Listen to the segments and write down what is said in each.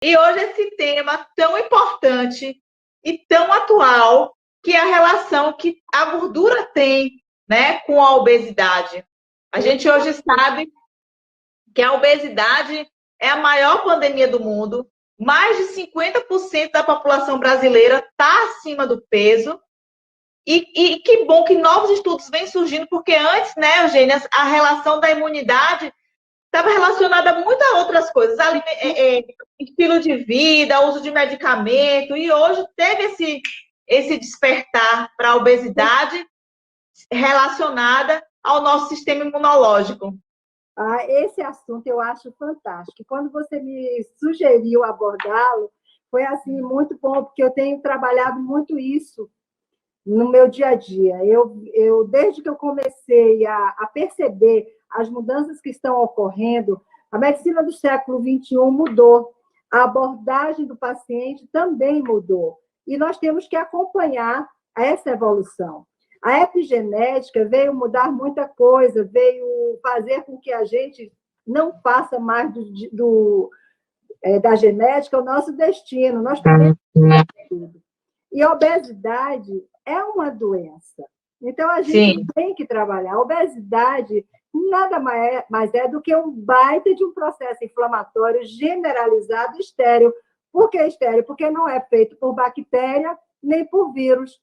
E hoje esse tema tão importante e tão atual, que é a relação que a gordura tem, né, com a obesidade. A gente hoje sabe que a obesidade é a maior pandemia do mundo. Mais de 50% da população brasileira está acima do peso. E que bom que novos estudos vêm surgindo, porque antes, né, Eugênia, a relação da imunidade estava relacionada a muitas outras coisas, estilo de vida, uso de medicamento, e hoje teve esse despertar para a obesidade relacionada ao nosso sistema imunológico. Esse assunto eu acho fantástico. Quando você me sugeriu abordá-lo, foi assim muito bom, porque eu tenho trabalhado muito isso no meu dia a dia. Desde que eu comecei a perceber as mudanças que estão ocorrendo, a medicina do século XXI mudou, a abordagem do paciente também mudou, e nós temos que acompanhar essa evolução. A epigenética veio mudar muita coisa, veio fazer com que a gente não faça mais da genética o nosso destino, nós podemos tudo. E a obesidade é uma doença. Então, a gente tem que trabalhar. A obesidade nada mais é do que um baita de um processo inflamatório generalizado estéril. Por que estéril? Porque não é feito por bactéria nem por vírus.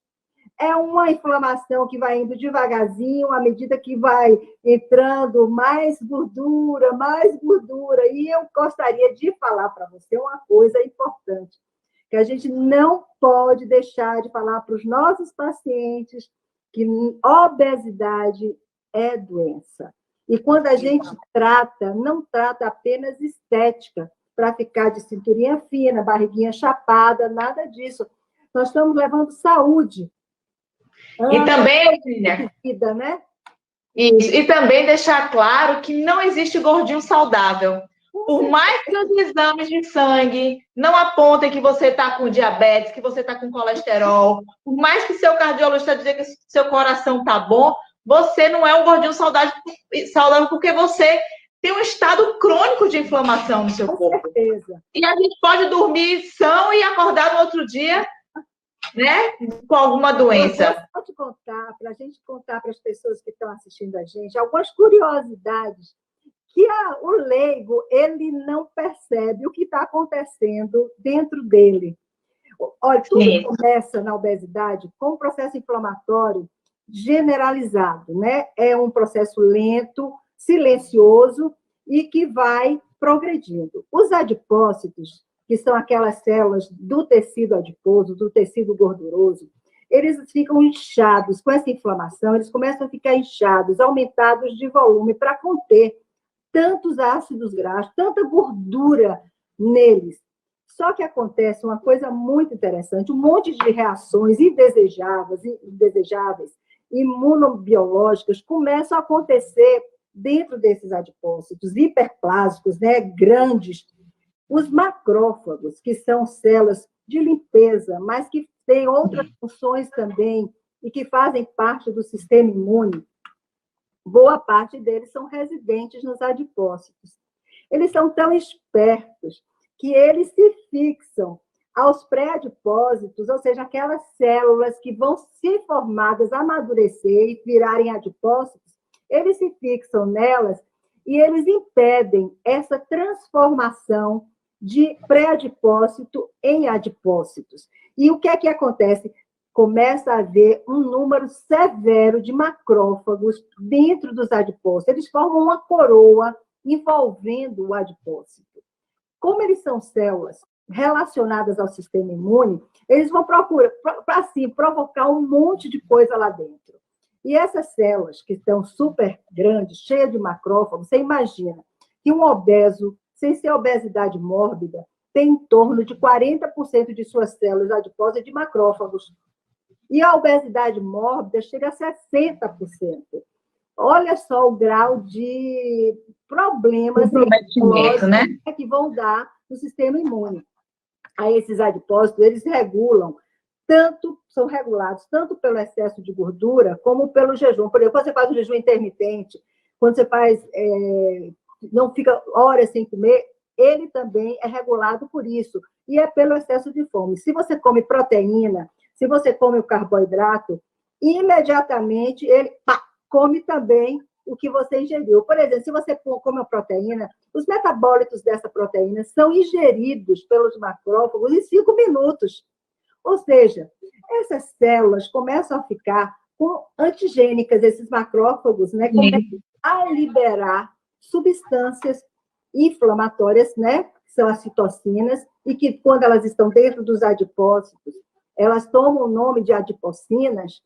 É uma inflamação que vai indo devagarzinho, à medida que vai entrando mais gordura. E eu gostaria de falar para você uma coisa importante, que a gente não pode deixar de falar para os nossos pacientes que obesidade é doença. E quando a gente trata, não trata apenas estética, para ficar de cinturinha fina, barriguinha chapada, nada disso. Nós estamos levando saúde. E também, vida, né? Isso. E também deixar claro que não existe gordinho saudável. Por mais que os exames de sangue não apontem que você está com diabetes, que você está com colesterol, por mais que seu cardiologista diga que seu coração está bom, você não é um gordinho saudável porque você tem um estado crônico de inflamação no seu corpo. Com certeza. E a gente pode dormir são e acordar no outro dia, né, com alguma doença. Pode contar, para a gente contar para as pessoas que estão assistindo a gente, algumas curiosidades que o leigo ele não percebe o que está acontecendo dentro dele. Olha, tudo começa na obesidade com um processo inflamatório generalizado, né? É um processo lento, silencioso e que vai progredindo. Os adipócitos, que são aquelas células do tecido adiposo, do tecido gorduroso, eles ficam inchados com essa inflamação, eles começam a ficar inchados, aumentados de volume para conter tantos ácidos graxos, tanta gordura neles. Só que acontece uma coisa muito interessante, um monte de reações indesejáveis, imunobiológicas, começam a acontecer dentro desses adipócitos hiperplásicos, né, grandes. Os macrófagos, que são células de limpeza, mas que têm outras funções também e que fazem parte do sistema imune, boa parte deles são residentes nos adipócitos. Eles são tão espertos que eles se fixam aos pré-adipósitos, ou seja, aquelas células que vão se formadas, amadurecer e virarem adipócitos, eles se fixam nelas e eles impedem essa transformação de pré-adipócito em adipócitos. E o que é que acontece? Começa a haver um número severo de macrófagos dentro dos adipócitos. Eles formam uma coroa envolvendo o adipócito. Como eles são células relacionadas ao sistema imune, eles vão procurar, para assim, provocar um monte de coisa lá dentro. E essas células, que estão super grandes, cheias de macrófagos, você imagina que um obeso, sem ser obesidade mórbida, tem em torno de 40% de suas células adiposas de macrófagos. E a obesidade mórbida chega a 60%. Olha só o grau de problemas né, que vão dar no sistema imune. Aí esses adipócitos, eles são regulados tanto pelo excesso de gordura como pelo jejum. Por exemplo, quando você faz um jejum intermitente, quando você não fica horas sem comer, ele também é regulado por isso, e é pelo excesso de fome. Se você come proteína, se você come o carboidrato, imediatamente ele come também o que você ingeriu. Por exemplo, se você come a proteína, os metabólitos dessa proteína são ingeridos pelos macrófagos em 5 minutos. Ou seja, essas células começam a ficar antigênicas, esses macrófagos, né, começam a liberar substâncias inflamatórias, né, que são as citocinas, e que, quando elas estão dentro dos adipócitos, elas tomam o nome de adipocinas,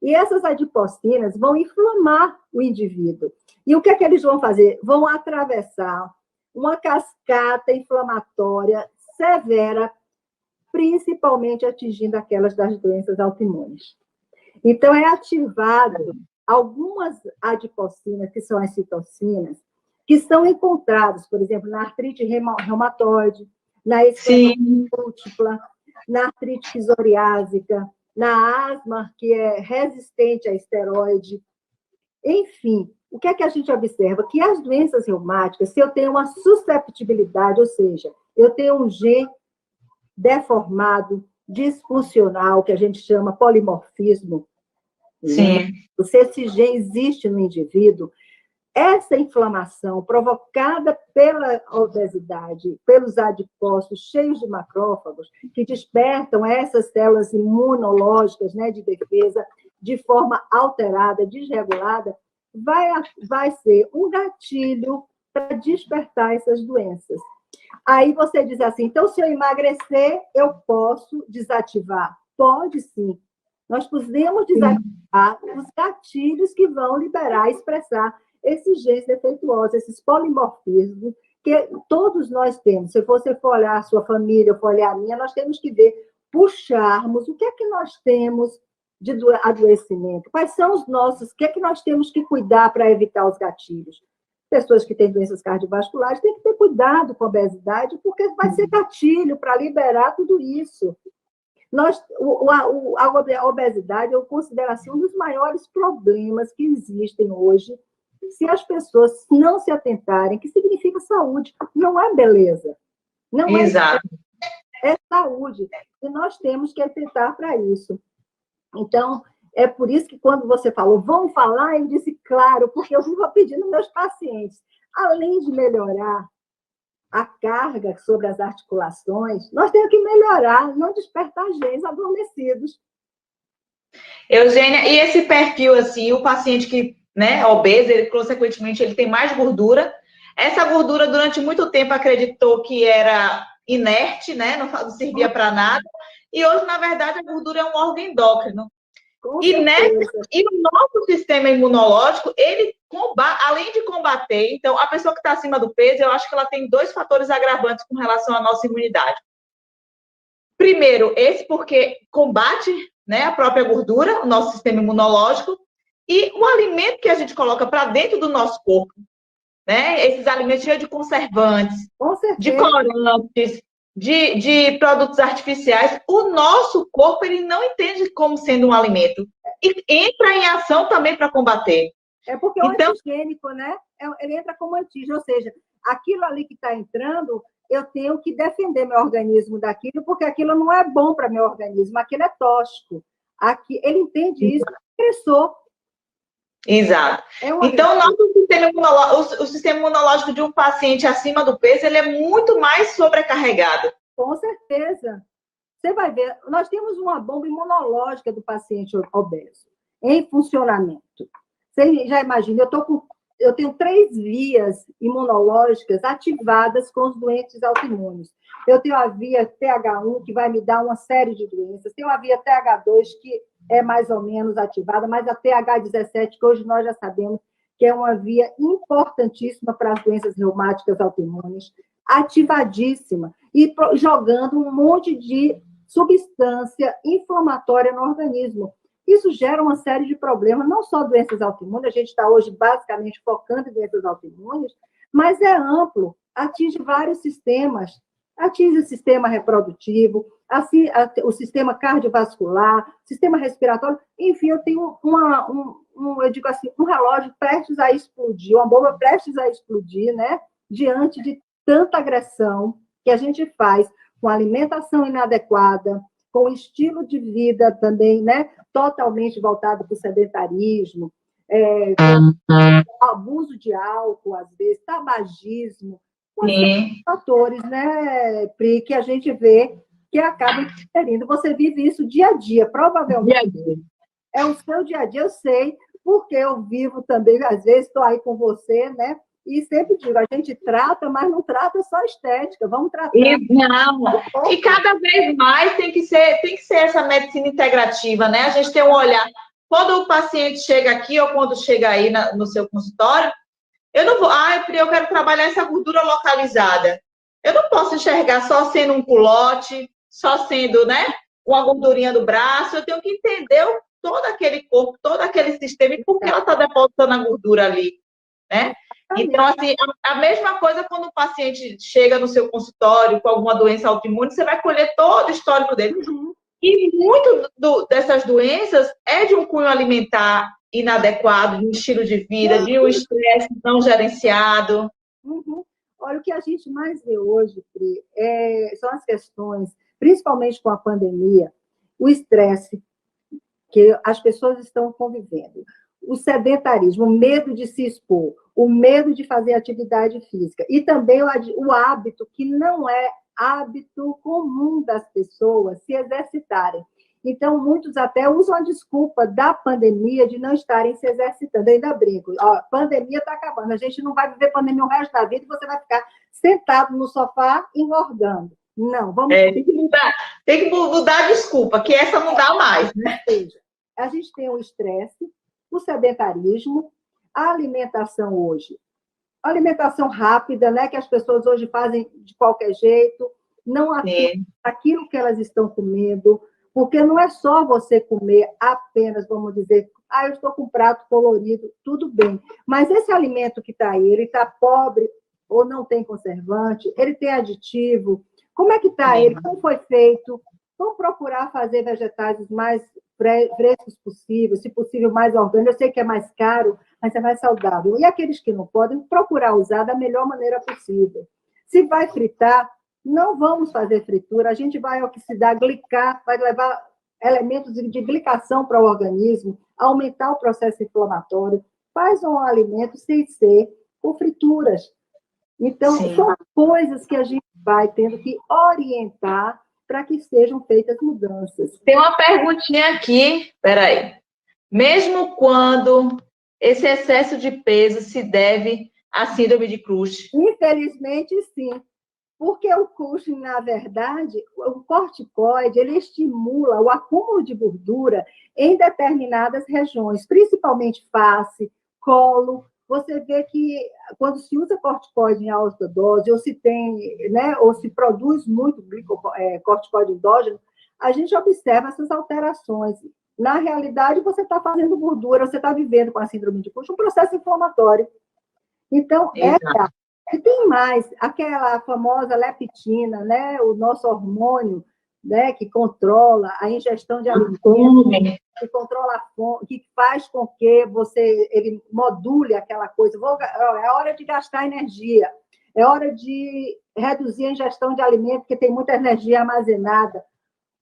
e essas adipocinas vão inflamar o indivíduo. E o que é que eles vão fazer? Vão atravessar uma cascata inflamatória severa, principalmente atingindo aquelas das doenças autoimunes. Então, é ativado algumas adipocinas, que são as citocinas, que são encontradas, por exemplo, na artrite reumatoide, na esclerose múltipla, na artrite psoriásica, na asma, que é resistente a esteroide. Enfim, o que é que a gente observa? Que as doenças reumáticas, se eu tenho uma susceptibilidade, ou seja, eu tenho um gene deformado, disfuncional, que a gente chama polimorfismo, né? Se esse gene existe no indivíduo, essa inflamação provocada pela obesidade, pelos adipócitos cheios de macrófagos, que despertam essas células imunológicas, né, de defesa, de forma alterada, desregulada, vai ser um gatilho para despertar essas doenças. Aí você diz assim, então, se eu emagrecer, eu posso desativar? Pode sim. Nós podemos desativar os gatilhos que vão liberar, expressar esses genes defeituosos, esses polimorfismos, que todos nós temos. Se você for olhar a sua família, for olhar a minha, nós temos que ver, puxarmos o que é que nós temos de adoecimento, quais são os nossos, o que é que nós temos que cuidar para evitar os gatilhos. Pessoas que têm doenças cardiovasculares têm que ter cuidado com a obesidade, porque vai ser gatilho para liberar tudo isso. A obesidade eu considero assim, um dos maiores problemas que existem hoje, se as pessoas não se atentarem, que significa saúde, não é beleza. Não Exato. É saúde. E nós temos que atentar para isso. Então, é por isso que quando você falou, vamos falar, eu disse, claro, porque eu vivo pedindo meus pacientes, além de melhorar a carga sobre as articulações, nós temos que melhorar, não despertar genes adormecidos. Eugênia, e esse perfil, assim, o paciente que, né, obeso, ele, consequentemente, ele tem mais gordura. Essa gordura, durante muito tempo, acreditou que era inerte, né, não servia para nada. E hoje, na verdade, a gordura é um órgão endócrino. E o nosso sistema imunológico, ele combate, além de combater, então, a pessoa que está acima do peso, eu acho que ela tem 2 fatores agravantes com relação à nossa imunidade. Primeiro, esse porque combate, né, a própria gordura, o nosso sistema imunológico, e o alimento que a gente coloca para dentro do nosso corpo, né, esses alimentos cheios de conservantes, de corantes, de produtos artificiais, o nosso corpo ele não entende como sendo um alimento. E entra em ação também para combater. É porque é antigênico, né? Ele entra como antígeno, ou seja, aquilo ali que está entrando, eu tenho que defender meu organismo daquilo, porque aquilo não é bom para meu organismo, aquilo é tóxico. Ele entende isso, agressor. Exato. Então, o sistema imunológico de um paciente acima do peso, ele é muito mais sobrecarregado. Com certeza. Você vai ver, nós temos uma bomba imunológica do paciente obeso em funcionamento. Você já imagina, eu tenho 3 vias imunológicas ativadas com os doentes autoimunes. Eu tenho a via TH1, que vai me dar uma série de doenças. Tenho a via TH2, que é mais ou menos ativada, mas a TH17, que hoje nós já sabemos que é uma via importantíssima para as doenças reumáticas autoimunes, ativadíssima, e jogando um monte de substância inflamatória no organismo. Isso gera uma série de problemas, não só doenças autoimunes, a gente está hoje basicamente focando em doenças autoimunes, mas é amplo, atinge vários sistemas, atinge o sistema reprodutivo, assim, o sistema cardiovascular, sistema respiratório, enfim, eu tenho eu digo assim, um relógio prestes a explodir, uma bomba prestes a explodir, né, diante de tanta agressão que a gente faz com alimentação inadequada, com estilo de vida também, né, totalmente voltado para o sedentarismo, com abuso de álcool, às vezes, tabagismo, com esses fatores, né, Pri, que a gente vê que acabam interferindo. Você vive isso dia a dia, provavelmente. Dia a dia. É o seu dia a dia, eu sei, porque eu vivo também, às vezes estou aí com você, né? E sempre digo, a gente trata, mas não trata só estética, vamos tratar. E cada vez mais tem que ser essa medicina integrativa, né? A gente tem um olhar. Quando o paciente chega aqui ou quando chega aí no seu consultório, eu não vou, eu quero trabalhar essa gordura localizada. Eu não posso enxergar só sendo um culote, só sendo, né, uma gordurinha do braço. Eu tenho que entender todo aquele corpo, todo aquele sistema e por que ela está depositando a gordura ali, né? Então, assim, a mesma coisa quando o paciente chega no seu consultório com alguma doença autoimune, você vai colher todo o histórico dele. E muito dessas doenças é de um cunho alimentar inadequado, de um estilo de vida, de um estresse não gerenciado. Olha, o que a gente mais vê hoje, Pri, são as questões, principalmente com a pandemia, o estresse que as pessoas estão convivendo, o sedentarismo, o medo de se expor, o medo de fazer atividade física, e também o hábito, que não é hábito comum das pessoas se exercitarem. Então, muitos até usam a desculpa da pandemia de não estarem se exercitando. Eu ainda brinco, a pandemia está acabando, a gente não vai viver pandemia o resto da vida e você vai ficar sentado no sofá engordando. Não, vamos... Tem que mudar a desculpa, que essa não dá mais, né? Ou seja, a gente tem o estresse, o sedentarismo, a alimentação hoje. A alimentação rápida, né, que as pessoas hoje fazem de qualquer jeito, não aquilo que elas estão comendo, porque não é só você comer apenas, vamos dizer, eu estou com um prato colorido, tudo bem. Mas esse alimento que está aí, ele está pobre ou não tem conservante, ele tem aditivo, como é que está ele, como foi feito? Vamos procurar fazer vegetais mais frescos possível, se possível mais orgânicos. Eu sei que é mais caro, mas é mais saudável. E aqueles que não podem, procurar usar da melhor maneira possível. Se vai fritar, não vamos fazer fritura, a gente vai oxidar, glicar, vai levar elementos de glicação para o organismo, aumentar o processo inflamatório, faz um alimento sem ser com frituras. Então, são coisas que a gente vai tendo que orientar para que sejam feitas mudanças. Tem uma perguntinha aqui, peraí. Mesmo quando esse excesso de peso se deve à síndrome de Cushing? Infelizmente, sim. Porque o Cushing, na verdade, o corticoide, ele estimula o acúmulo de gordura em determinadas regiões, principalmente face, colo. Você vê que quando se usa corticoide em alta dose, ou se tem, né, ou se produz muito corticoide endógeno, a gente observa essas alterações. Na realidade, você está fazendo gordura, você está vivendo com a síndrome de Cushing, um processo inflamatório. Então, e tem mais, aquela famosa leptina, né, o nosso hormônio, né, que controla a ingestão de alimentos, que controla a fome, que faz com que ele module aquela coisa. É hora de gastar energia, é hora de reduzir a ingestão de alimentos, porque tem muita energia armazenada.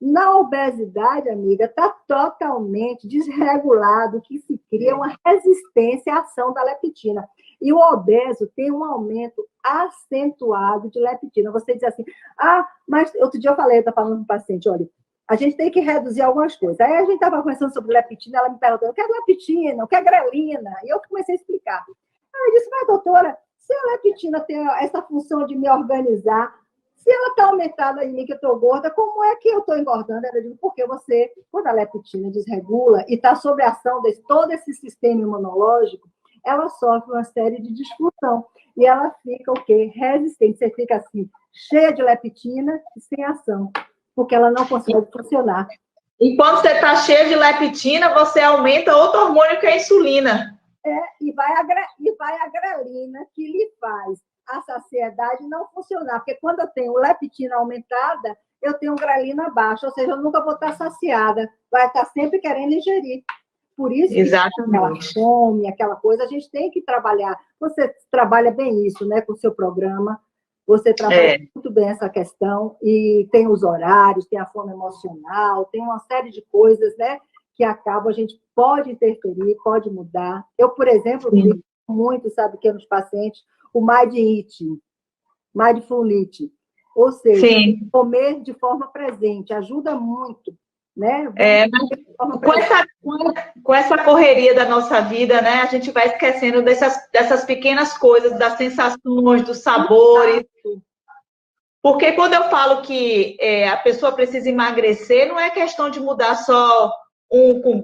Na obesidade, amiga, está totalmente desregulado, que se cria uma resistência à ação da leptina. E o obeso tem um aumento acentuado de leptina. Você diz assim, mas outro dia eu estava falando com um paciente, olha, a gente tem que reduzir algumas coisas. Aí a gente estava conversando sobre leptina, ela me perguntou, eu quero leptina, eu quero grelina. E eu comecei a explicar. Eu disse, mas doutora, se a leptina tem essa função de me organizar, se ela está aumentada em mim, que eu estou gorda, como é que eu estou engordando? Ela diz, porque você, quando a leptina desregula e está sob a ação de todo esse sistema imunológico, ela sofre uma série de disfunção. E ela fica o quê? Resistente. Você fica assim, cheia de leptina e sem ação, porque ela não consegue funcionar. E quando você está cheia de leptina, você aumenta outro hormônio que é a insulina. E vai a grelina, que lhe faz a saciedade não funcionar. Porque quando eu tenho leptina aumentada, eu tenho grelina baixa, ou seja, eu nunca vou estar saciada. Vai estar sempre querendo ingerir. Por isso que aquela fome, aquela coisa, a gente tem que trabalhar. Você trabalha bem isso, né, com o seu programa. Você trabalha muito bem essa questão e tem os horários, tem a fome emocional, tem uma série de coisas, né, que acabam, a gente pode interferir, pode mudar. Eu, por exemplo, vi muito, sabe, que nos pacientes, o Mind Eating, Mindful Eating, ou seja, comer de forma presente, ajuda muito, né? Com essa correria da nossa vida, né, a gente vai esquecendo dessas pequenas coisas, das sensações, dos sabores. Porque quando eu falo que a pessoa precisa emagrecer, não é questão de mudar só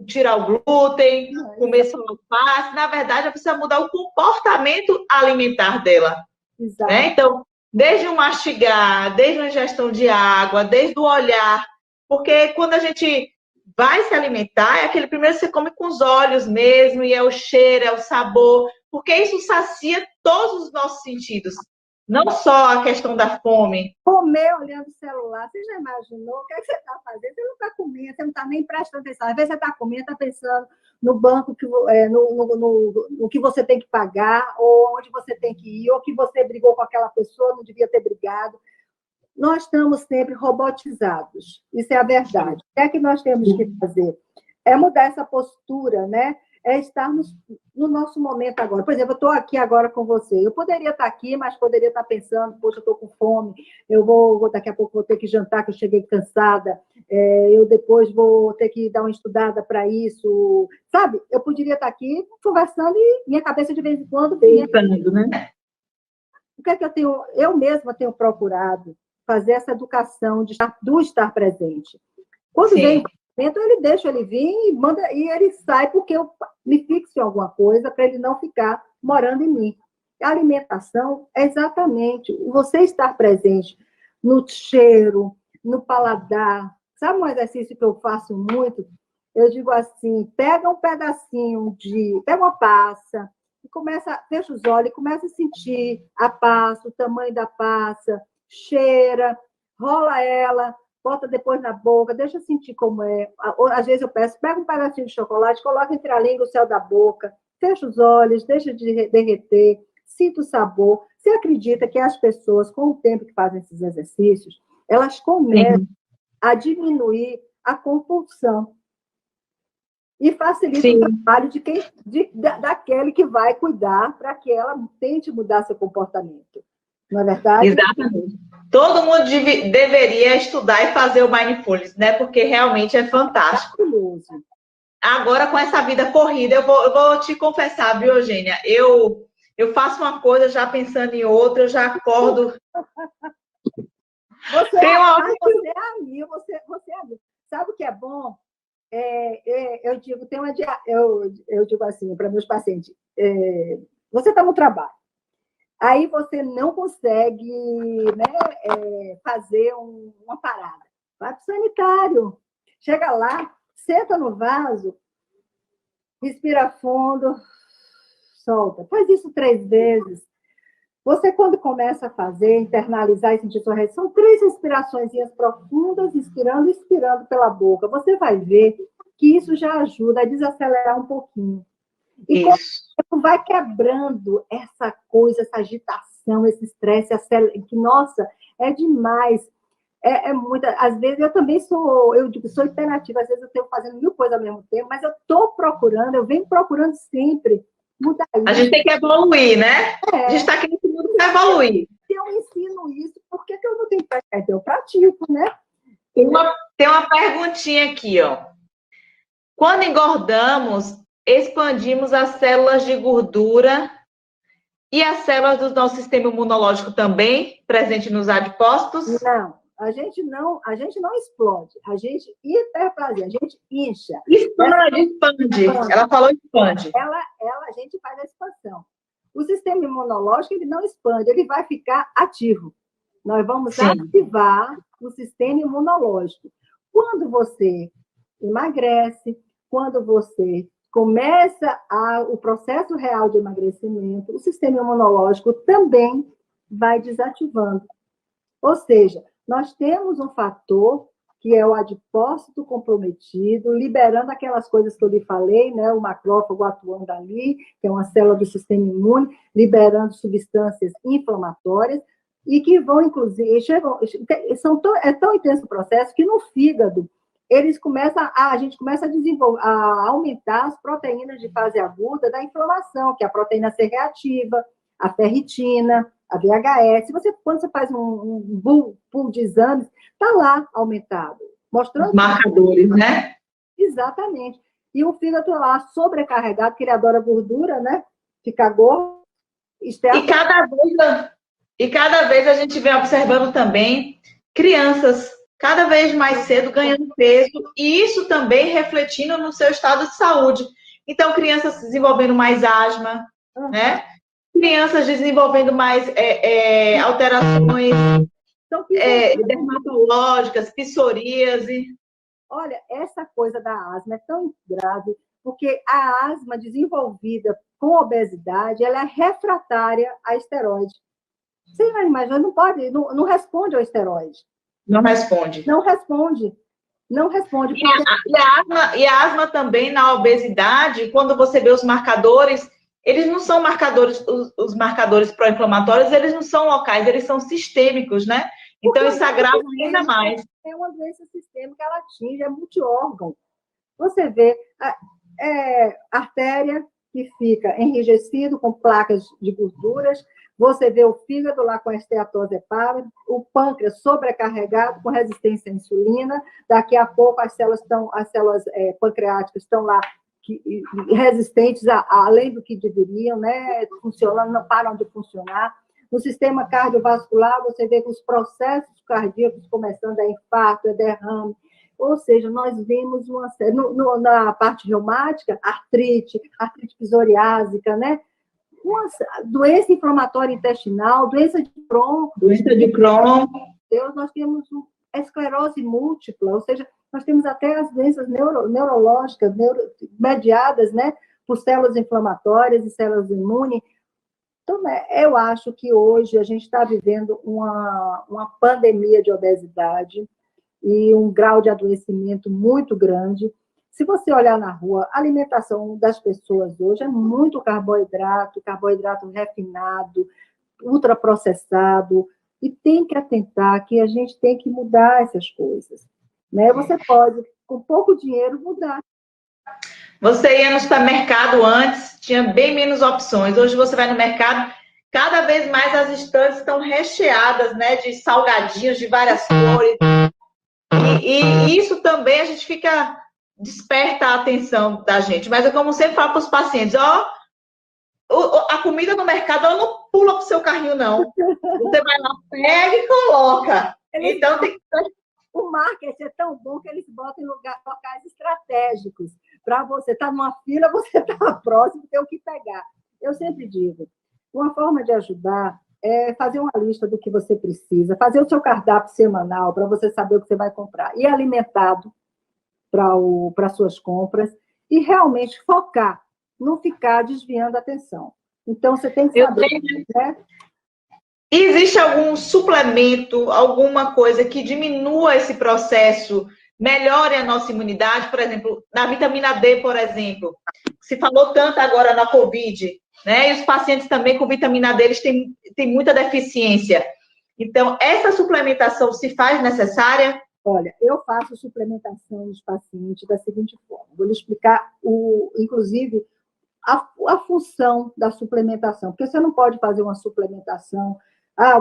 tirar o glúten, comer só alface. Na verdade, ela precisa mudar o comportamento alimentar dela. Exato. Né? Então, desde o mastigar, desde a ingestão de água, desde o olhar. Porque quando a gente vai se alimentar, é aquele primeiro que você come com os olhos mesmo, e é o cheiro, é o sabor, porque isso sacia todos os nossos sentidos. Não só a questão da fome. Comer olhando o celular, você já imaginou o que você está fazendo? Você não está comendo, você não está nem prestando atenção. Às vezes você está comendo, está pensando no banco, no que você tem que pagar, ou onde você tem que ir, ou que você brigou com aquela pessoa, não devia ter brigado. Nós estamos sempre robotizados. Isso é a verdade. O que é que nós temos que fazer? É mudar essa postura, né? É estarmos no nosso momento agora. Por exemplo, eu estou aqui agora com você. Eu poderia estar aqui, mas poderia estar pensando, poxa, eu estou com fome, daqui a pouco vou ter que jantar, que eu cheguei cansada, eu depois vou ter que dar uma estudada para isso. Sabe? Eu poderia estar aqui conversando e minha cabeça de vez em quando vinha. Pensando, né? O que é que eu mesma tenho procurado fazer essa educação do estar presente. Quando vem o momento, ele deixa ele vir e ele sai porque eu me fixo em alguma coisa para ele não ficar morando em mim. A alimentação é exatamente você estar presente no cheiro, no paladar. Sabe um exercício que eu faço muito? Eu digo assim, pega um pedacinho pega uma passa, e fecha os olhos e começa a sentir a passa, o tamanho da passa, cheira, rola ela, bota depois na boca, deixa sentir como é. Às vezes eu peço, pega um pedacinho de chocolate, coloca entre a língua e o céu da boca, fecha os olhos, deixa de derreter, sinta o sabor. Você acredita que as pessoas, com o tempo que fazem esses exercícios, elas começam a diminuir a compulsão e facilita o trabalho daquele que vai cuidar para que ela tente mudar seu comportamento. Não é verdade? Exatamente. Todo mundo deveria estudar e fazer o Mindfulness, né? Porque realmente é fantástico. Maravilhoso. Agora, com essa vida corrida, eu vou te confessar, viu, Eugênia? Eu faço uma coisa já pensando em outra, eu já acordo. Você é amigo, você é amigo. Sabe o que é bom? Eu digo, eu digo assim para meus pacientes, você está no trabalho, aí você não consegue, né, fazer uma parada. Vai para o sanitário. Chega lá, senta no vaso, respira fundo, solta. Faz isso 3 vezes. Você, quando começa a fazer, internalizar e sentir sua reação, são 3 respirações profundas, inspirando e expirando pela boca. Você vai ver que isso já ajuda a desacelerar um pouquinho. E como vai quebrando essa coisa, essa agitação, esse estresse, que, nossa, é demais. Às vezes eu também sou imperativa, às vezes eu estou fazendo 1000 coisas ao mesmo tempo, mas eu venho procurando sempre mudar isso. A gente tem que evoluir, né? A gente está aqui nesse mundo para evoluir. Se eu ensino isso, por que eu não tenho que praticar? Eu pratico, né? Tem uma perguntinha aqui, ó. Quando engordamos, expandimos as células de gordura e as células do nosso sistema imunológico também, presente nos adipócitos? Não, a gente não explode, a gente hiperplasia, a gente incha. Expande. Ela falou expande. A gente faz a expansão. O sistema imunológico, ele não expande, ele vai ficar ativo. Nós vamos ativar o sistema imunológico. Quando você emagrece, quando você começa o processo real de emagrecimento, o sistema imunológico também vai desativando. Ou seja, nós temos um fator que é o adipócito comprometido, liberando aquelas coisas que eu lhe falei, né? O macrófago atuando ali, que é uma célula do sistema imune, liberando substâncias inflamatórias, e que vão, inclusive, é tão intenso o processo que no fígado a gente começa a desenvolver, a aumentar as proteínas de fase aguda da inflamação, que é a proteína C reativa, a ferritina, a VHS. Quando você faz um pool de exames, está lá aumentado, mostrando... Os marcadores, né? Exatamente. E o fígado lá sobrecarregado, porque ele adora gordura, né? Fica gordo. E cada vez a gente vem observando também crianças cada vez mais cedo ganhando peso, e isso também refletindo no seu estado de saúde. Então, crianças desenvolvendo mais asma, né? Crianças desenvolvendo mais alterações dermatológicas, psoríase. Olha, essa coisa da asma é tão grave, porque a asma desenvolvida com obesidade, ela é refratária a esteroide. Você imagina, não responde ao esteroide. Não responde. Não responde. Não responde. Porque... E a asma também na obesidade, quando você vê os marcadores, eles não são marcadores, os marcadores pró-inflamatórios, eles não são locais, eles são sistêmicos, né? Então, isso agrava ainda mais. É uma doença sistêmica, ela atinge, é multiórgão. Você vê artéria que fica enrijecido com placas de gorduras, você vê o fígado lá com a esteatose hepática, o pâncreas sobrecarregado com resistência à insulina, daqui a pouco as células pancreáticas estão lá resistentes além do que deveriam, né? Funcionando, não param de funcionar. No sistema cardiovascular, você vê os processos cardíacos começando a infarto, a derrame. Ou seja, nós vemos na parte reumática, artrite psoriásica, né? Uma doença inflamatória intestinal, doença de Crohn. Nós temos esclerose múltipla, ou seja, nós temos até as doenças neurológicas, mediadas, né, por células inflamatórias e células imunes. Então, eu acho que hoje a gente está vivendo uma pandemia de obesidade e um grau de adoecimento muito grande. Se você olhar na rua, a alimentação das pessoas hoje é muito carboidrato refinado, ultraprocessado, e tem que atentar que a gente tem que mudar essas coisas. Né? Você pode, com pouco dinheiro, mudar. Você ia no supermercado antes, tinha bem menos opções. Hoje você vai no mercado, cada vez mais as estantes estão recheadas, né, de salgadinhos de várias cores. E isso também a gente fica... desperta a atenção da gente. Mas é como sempre falo para os pacientes, a comida no mercado, ela não pula para o seu carrinho, não. Você vai lá, pega e coloca. Então, o marketing é tão bom que eles botam em locais estratégicos. Para você estar numa fila, você está próximo, tem o que pegar. Eu sempre digo, uma forma de ajudar é fazer uma lista do que você precisa, fazer o seu cardápio semanal para você saber o que você vai comprar. E alimentado para suas compras e realmente focar, não ficar desviando a atenção. Então, você tem que saber... né? Existe algum suplemento, alguma coisa que diminua esse processo, melhore a nossa imunidade? Por exemplo, na vitamina D, por exemplo, se falou tanto agora na Covid, né? E os pacientes também com vitamina D, eles têm muita deficiência. Então, essa suplementação se faz necessária? Olha, eu faço suplementação dos pacientes da seguinte forma. Vou lhe explicar, inclusive, a função da suplementação. Porque você não pode fazer uma suplementação...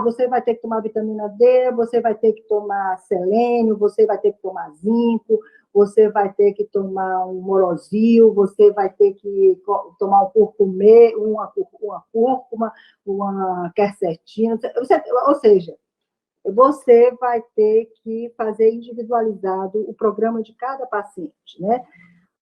você vai ter que tomar vitamina D, você vai ter que tomar selênio, você vai ter que tomar zinco, você vai ter que tomar um morosil, você vai ter que tomar um curcumê, uma cúrcuma, uma quercetina. Ou seja, você vai ter que fazer individualizado o programa de cada paciente, né?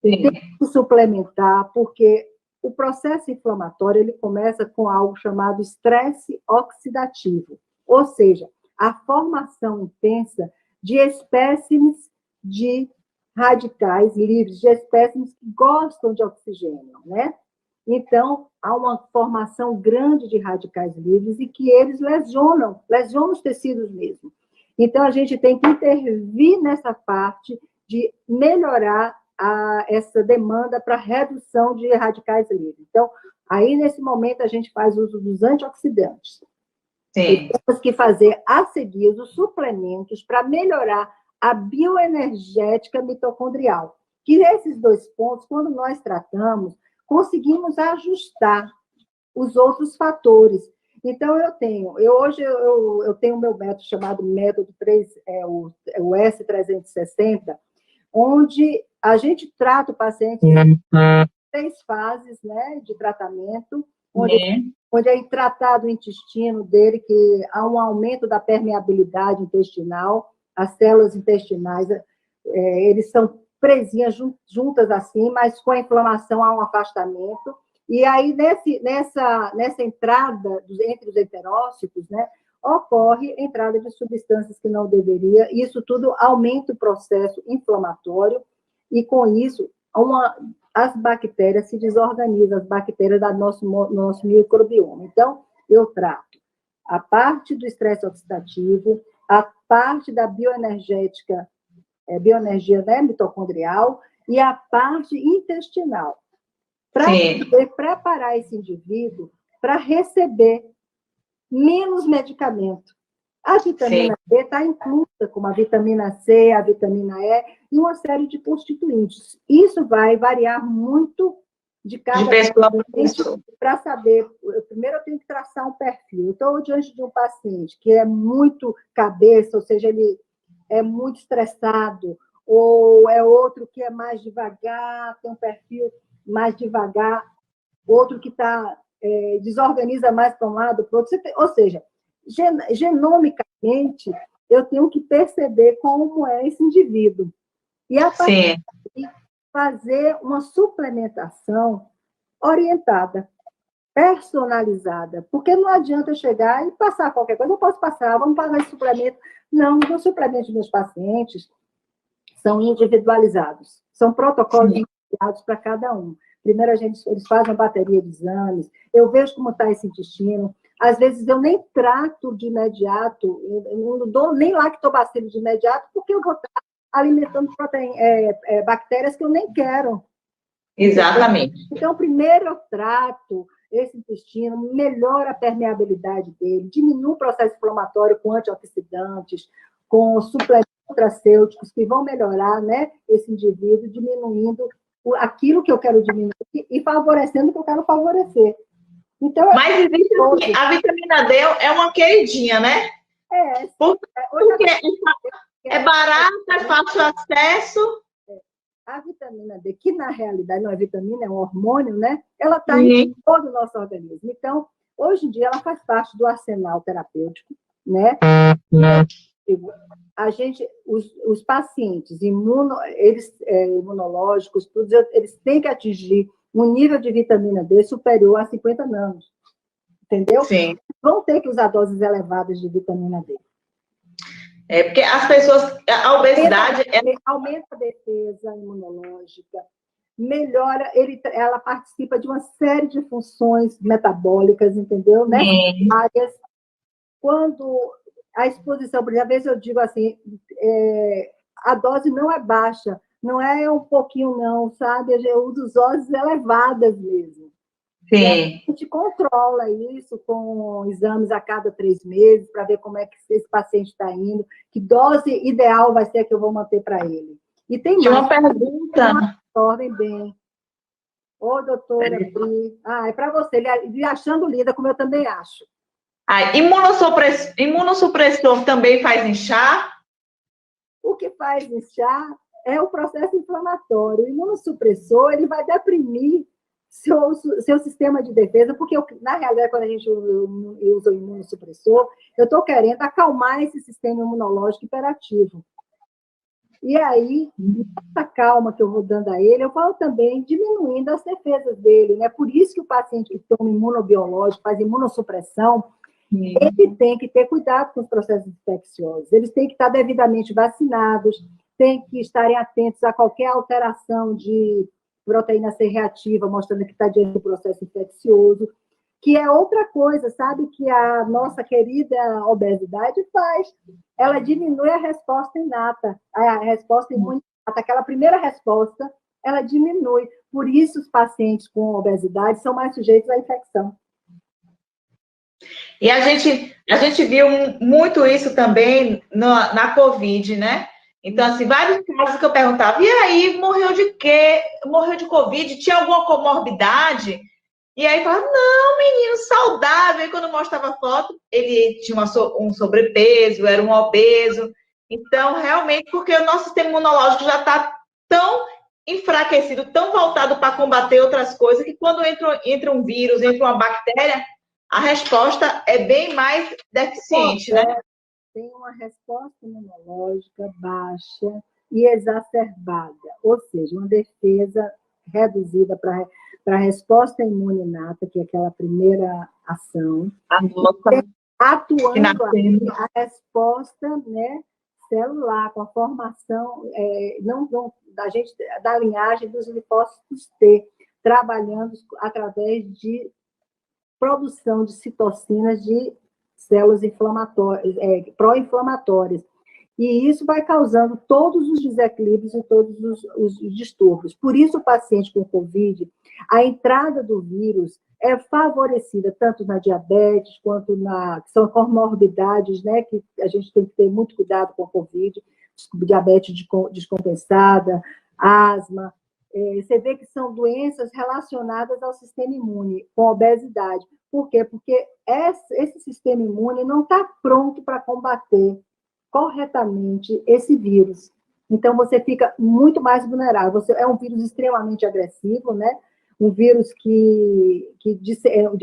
Tem que suplementar, porque o processo inflamatório ele começa com algo chamado estresse oxidativo, ou seja, a formação intensa de espécimes de radicais livres, de espécimes que gostam de oxigênio, né? Então, há uma formação grande de radicais livres e que eles lesionam os tecidos mesmo. Então, a gente tem que intervir nessa parte de melhorar essa demanda para redução de radicais livres. Então, aí, nesse momento, a gente faz uso dos antioxidantes. Sim. Temos que fazer a seguir os suplementos para melhorar a bioenergética mitocondrial. Que esses dois pontos, quando nós tratamos, conseguimos ajustar os outros fatores. Então, hoje eu tenho o meu método chamado método 3, o S360, onde a gente trata o paciente em 3 fases, né, de tratamento, onde é tratado o intestino dele, que há um aumento da permeabilidade intestinal, as células intestinais, eles são presinhas juntas assim, mas com a inflamação há um afastamento. E aí, nessa entrada entre os enterócitos, né, ocorre entrada de substâncias que não deveria. Isso tudo aumenta o processo inflamatório e, com isso, as bactérias se desorganizam, as bactérias do nosso microbioma. Então, eu trato a parte do estresse oxidativo, a parte da bioenergia, né, mitocondrial, e a parte intestinal, para poder preparar esse indivíduo para receber menos medicamento. A vitamina D está inclusa, como a vitamina C, a vitamina E, e uma série de constituintes. Isso vai variar muito de cada paciente para saber. Primeiro, eu tenho que traçar um perfil. Eu estou diante de um paciente que é muito cabeça, ou seja, ele é muito estressado, ou é outro que é mais devagar, tem um perfil mais devagar, outro que desorganiza mais para um lado, para o outro. Ou seja, genomicamente, eu tenho que perceber como é esse indivíduo. E, a partir daí, fazer uma suplementação orientada, personalizada. Porque não adianta eu chegar e passar qualquer coisa. Eu posso passar, vamos passar esse suplemento. Não, os suplementos dos meus pacientes são individualizados. São protocolos individualizados para cada um. Primeiro, eles fazem uma bateria de exames, eu vejo como está esse intestino. Às vezes, eu nem trato de imediato, eu não dou nem lactobacilo de imediato, porque eu vou estar alimentando bactérias que eu nem quero. Exatamente. Então, primeiro eu trato esse intestino, melhora a permeabilidade dele, diminui o processo inflamatório com antioxidantes, com suplementos nutracêuticos que vão melhorar, né, esse indivíduo, diminuindo aquilo que eu quero diminuir e favorecendo o que eu quero favorecer. Então, mas existe assim, a vitamina D é uma queridinha, né? Porque é barata, é fácil acesso. A vitamina D, que na realidade não é vitamina, é um hormônio, né? Ela está em todo o nosso organismo. Então, hoje em dia, ela faz parte do arsenal terapêutico, né? Os pacientes imunológicos, eles têm que atingir um nível de vitamina D superior a 50 nanos. Entendeu? Sim. Vão ter que usar doses elevadas de vitamina D. Porque as pessoas... A obesidade... Aumenta a defesa imunológica, melhora... Ela participa de uma série de funções metabólicas, entendeu? Nessas áreas. Quando a exposição... Por exemplo, às vezes eu digo assim, a dose não é baixa, não é um pouquinho não, sabe? Eu uso doses elevadas mesmo. Sim. A gente controla isso com exames a cada 3 meses, para ver como é que esse paciente está indo, que dose ideal vai ser a que eu vou manter para ele. E tem mais. Uma pergunta. Absorvem bem. Ô, doutora Pri. É para você. Ele achando lida, como eu também acho. Imunossupressor também faz inchar? O que faz inchar é o processo inflamatório. O imunossupressor, ele vai deprimir seu sistema de defesa, porque, na realidade, quando a gente usa o imunossupressor, eu estou querendo acalmar esse sistema imunológico hiperativo. E aí, essa calma que eu vou dando a ele, eu vou também diminuindo as defesas dele, né? Por isso que o paciente que toma imunobiológico, faz imunossupressão, ele tem que ter cuidado com os processos infecciosos, eles têm que estar devidamente vacinados, têm que estarem atentos a qualquer alteração de proteína C reativa, mostrando que está diante do processo infeccioso, que é outra coisa, sabe, que a nossa querida obesidade faz. Ela diminui a resposta inata, a resposta imune, aquela primeira resposta, ela diminui. Por isso, os pacientes com obesidade são mais sujeitos à infecção. E a gente viu muito isso também na Covid, né? Então, assim, vários casos que eu perguntava, e aí, morreu de quê? Morreu de Covid? Tinha alguma comorbidade? E aí falava, não, menino saudável. E quando mostrava foto, ele tinha um sobrepeso, era um obeso. Então, realmente, porque o nosso sistema imunológico já está tão enfraquecido, tão voltado para combater outras coisas, que quando entra um vírus, entra uma bactéria, a resposta é bem mais deficiente, né? Tem uma resposta imunológica baixa e exacerbada, ou seja, uma defesa reduzida para a resposta imune inata, que é aquela primeira ação, atuando a resposta, né, celular, com a formação da linhagem dos linfócitos T, trabalhando através de produção de citocinas de células inflamatórias, pró-inflamatórias. E isso vai causando todos os desequilíbrios e todos os distúrbios. Por isso, o paciente com COVID, a entrada do vírus é favorecida tanto na diabetes quanto que são comorbidades, né, que a gente tem que ter muito cuidado com o COVID, diabetes descompensada, asma. Você vê que são doenças relacionadas ao sistema imune, com obesidade. Por quê? Porque esse sistema imune não está pronto para combater corretamente esse vírus. Então, você fica muito mais vulnerável. É um vírus extremamente agressivo, né? Um vírus que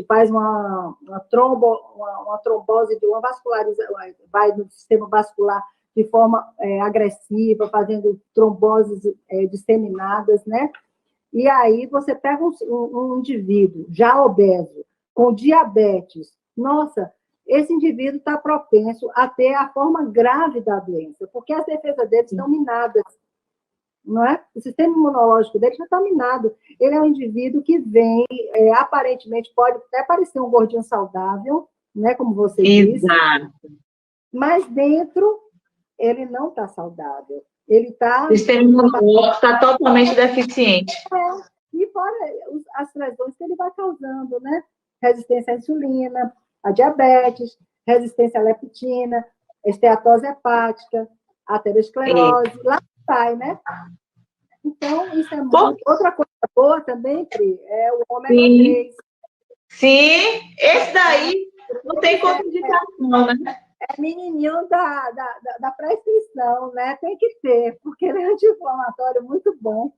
faz uma trombose, uma vascularização, vai no sistema vascular de forma agressiva, fazendo tromboses disseminadas, né? E aí você pega um indivíduo já obeso, com diabetes, nossa, esse indivíduo está propenso a ter a forma grave da doença, porque as defesas dele estão minadas, não é? O sistema imunológico dele já está minado. Ele é um indivíduo que vem, aparentemente, pode até parecer um gordinho saudável, né, como você disse, mas dentro ele não está saudável. Ele está... O sistema imunológico está totalmente deficiente. E fora as lesões que ele vai causando, né? Resistência à insulina, a diabetes, resistência à leptina, esteatose hepática, aterosclerose, lá vai, né? Então, isso é muito... Outra coisa boa também, Pri, é o ômega 3. Sim, esse daí não tem contraindicação, né? É menininho da prescrição, né? Tem que ter, porque ele é anti-inflamatório muito bom.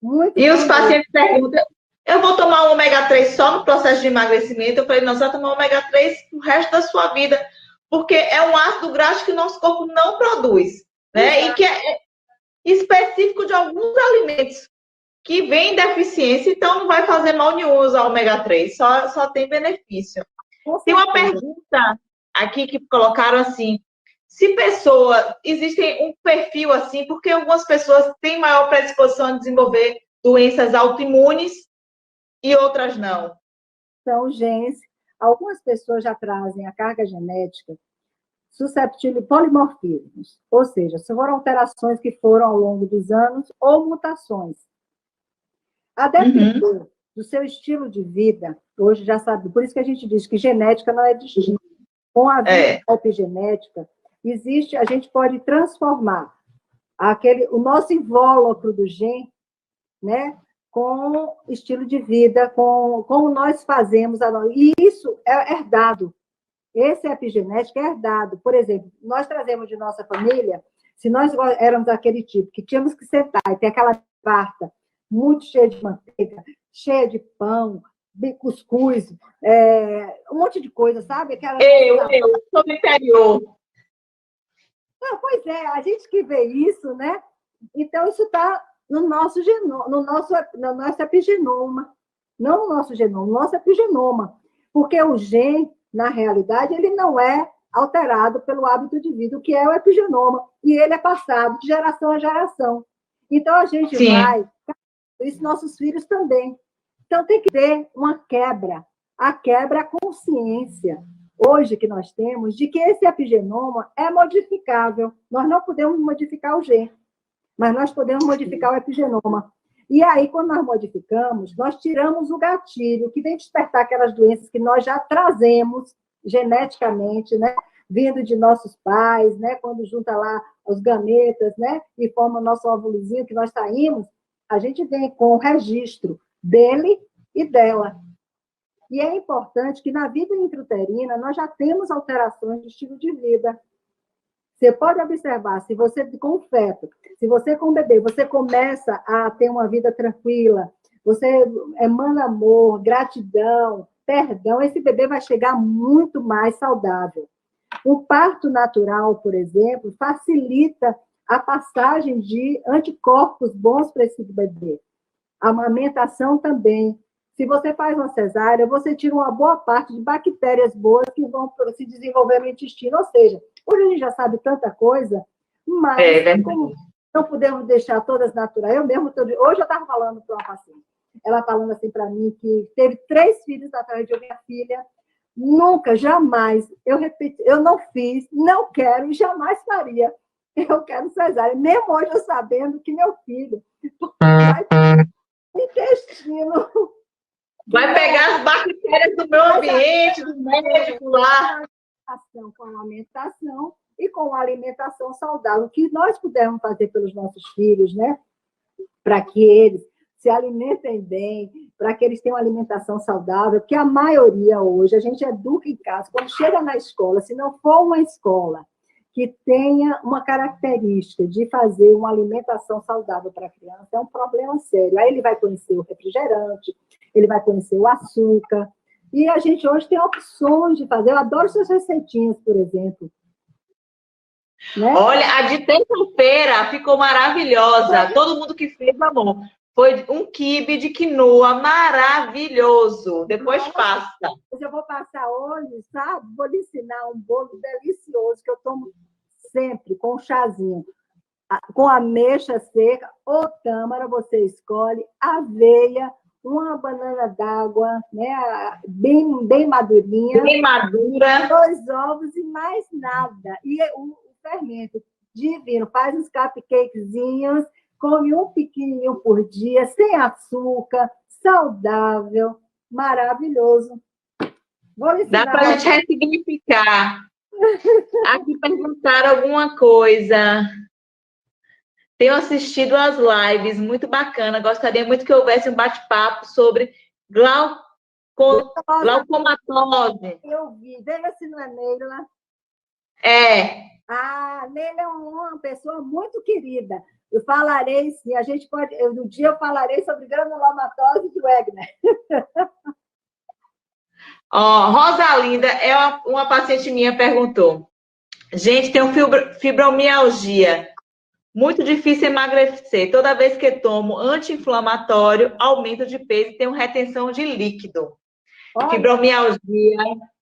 Muito e bom os pacientes perguntam, eu vou tomar o ômega 3 só no processo de emagrecimento? Eu falei, não, você vai tomar o ômega 3 o resto da sua vida, porque é um ácido graxo que o nosso corpo não produz, né? E que é específico de alguns alimentos que vem em deficiência, então não vai fazer mal nenhum usar ômega 3, só tem benefício. Tem uma pergunta aqui que colocaram assim, existem um perfil assim, porque algumas pessoas têm maior predisposição a desenvolver doenças autoimunes e outras não. São genes. Algumas pessoas já trazem a carga genética susceptível de polimorfismos, ou seja, foram alterações que foram ao longo dos anos ou mutações. A depender do seu estilo de vida, hoje já sabe, por isso que a gente diz que genética não é distinta. Com a epigenética, a gente pode transformar o nosso invólucro do gene, né, com estilo de vida, com como nós fazemos. E isso é herdado. Esse epigenético é herdado. Por exemplo, nós trazemos de nossa família, se nós éramos aquele tipo que tínhamos que sentar e ter aquela farta muito cheia de manteiga, cheia de pão, cuscuz, um monte de coisa, sabe? Eu sou do interior. Não, pois é, a gente que vê isso, né? Então, isso está no nosso epigenoma. Não no nosso genoma, no nosso epigenoma. Porque o gene, na realidade, ele não é alterado pelo hábito de vida, o que é o epigenoma. E ele é passado de geração a geração. Então, a gente vai... Isso nossos filhos também. Então, tem que ter uma quebra. A quebra é a consciência, hoje, que nós temos, de que esse epigenoma é modificável. Nós não podemos modificar o gene, mas nós podemos modificar o epigenoma. E aí, quando nós modificamos, nós tiramos o gatilho que vem despertar aquelas doenças que nós já trazemos geneticamente, né? Vindo de nossos pais, né? Quando junta lá os gametas, né? E forma o nosso óvulozinho que nós saímos, a gente vem com o registro dele e dela. E é importante que na vida intrauterina nós já temos alterações de estilo de vida. Você pode observar, se você com o feto, se você com o bebê, você começa a ter uma vida tranquila, você emana amor, gratidão, perdão, esse bebê vai chegar muito mais saudável. O parto natural, por exemplo, facilita a passagem de anticorpos bons para esse bebê. A amamentação também. Se você faz uma cesárea, você tira uma boa parte de bactérias boas que vão se desenvolver no intestino. Ou seja, hoje a gente já sabe tanta coisa, mas como não podemos deixar todas naturais. Eu mesmo, hoje eu estava falando para uma paciente, ela falando assim para mim que teve 3 filhos através de minha filha. Nunca, jamais, eu repito, eu não fiz, não quero e jamais faria. Eu quero cesárea, mesmo hoje eu sabendo que meu filho vai ter intestino. Vai pegar as bactérias do meu ambiente, do médico lá. Com a alimentação e com a alimentação saudável, o que nós pudermos fazer pelos nossos filhos, né? Para que eles se alimentem bem, para que eles tenham uma alimentação saudável, porque a maioria hoje, a gente educa em casa, quando chega na escola, se não for uma escola que tenha uma característica de fazer uma alimentação saudável para a criança, é um problema sério. Aí ele vai conhecer o refrigerante, ele vai conhecer o açúcar, e a gente hoje tem opções de fazer. Eu adoro suas receitinhas, por exemplo. Né? Olha, a de terça-feira ficou maravilhosa. Todo mundo que fez, amor. Foi um quibe de quinoa maravilhoso. Depois passa. Eu vou passar hoje, sabe? Vou lhe ensinar um bolo delicioso que eu tomo sempre com um chazinho. Com ameixa seca ou tâmara, você escolhe, aveia, uma banana d'água, né? Bem madurinha. Bem madura. 2 ovos e mais nada. E o fermento divino. Faz uns cupcakezinhos, come um pequenininho por dia, sem açúcar, saudável, maravilhoso. Dá para a gente ressignificar. Aqui perguntaram alguma coisa. Tenho assistido às lives, muito bacana. Gostaria muito que houvesse um bate-papo sobre glaucomatose. Eu vi. Veja se não é Neila. É. Neila é uma pessoa muito querida. Eu falarei, sim, a gente pode. No dia eu falarei sobre granulomatose de Wegener. Rosalinda, uma paciente minha perguntou. Gente, tenho fibromialgia. Muito difícil emagrecer. Toda vez que tomo anti-inflamatório, aumento de peso e tenho retenção de líquido. Olha, fibromialgia.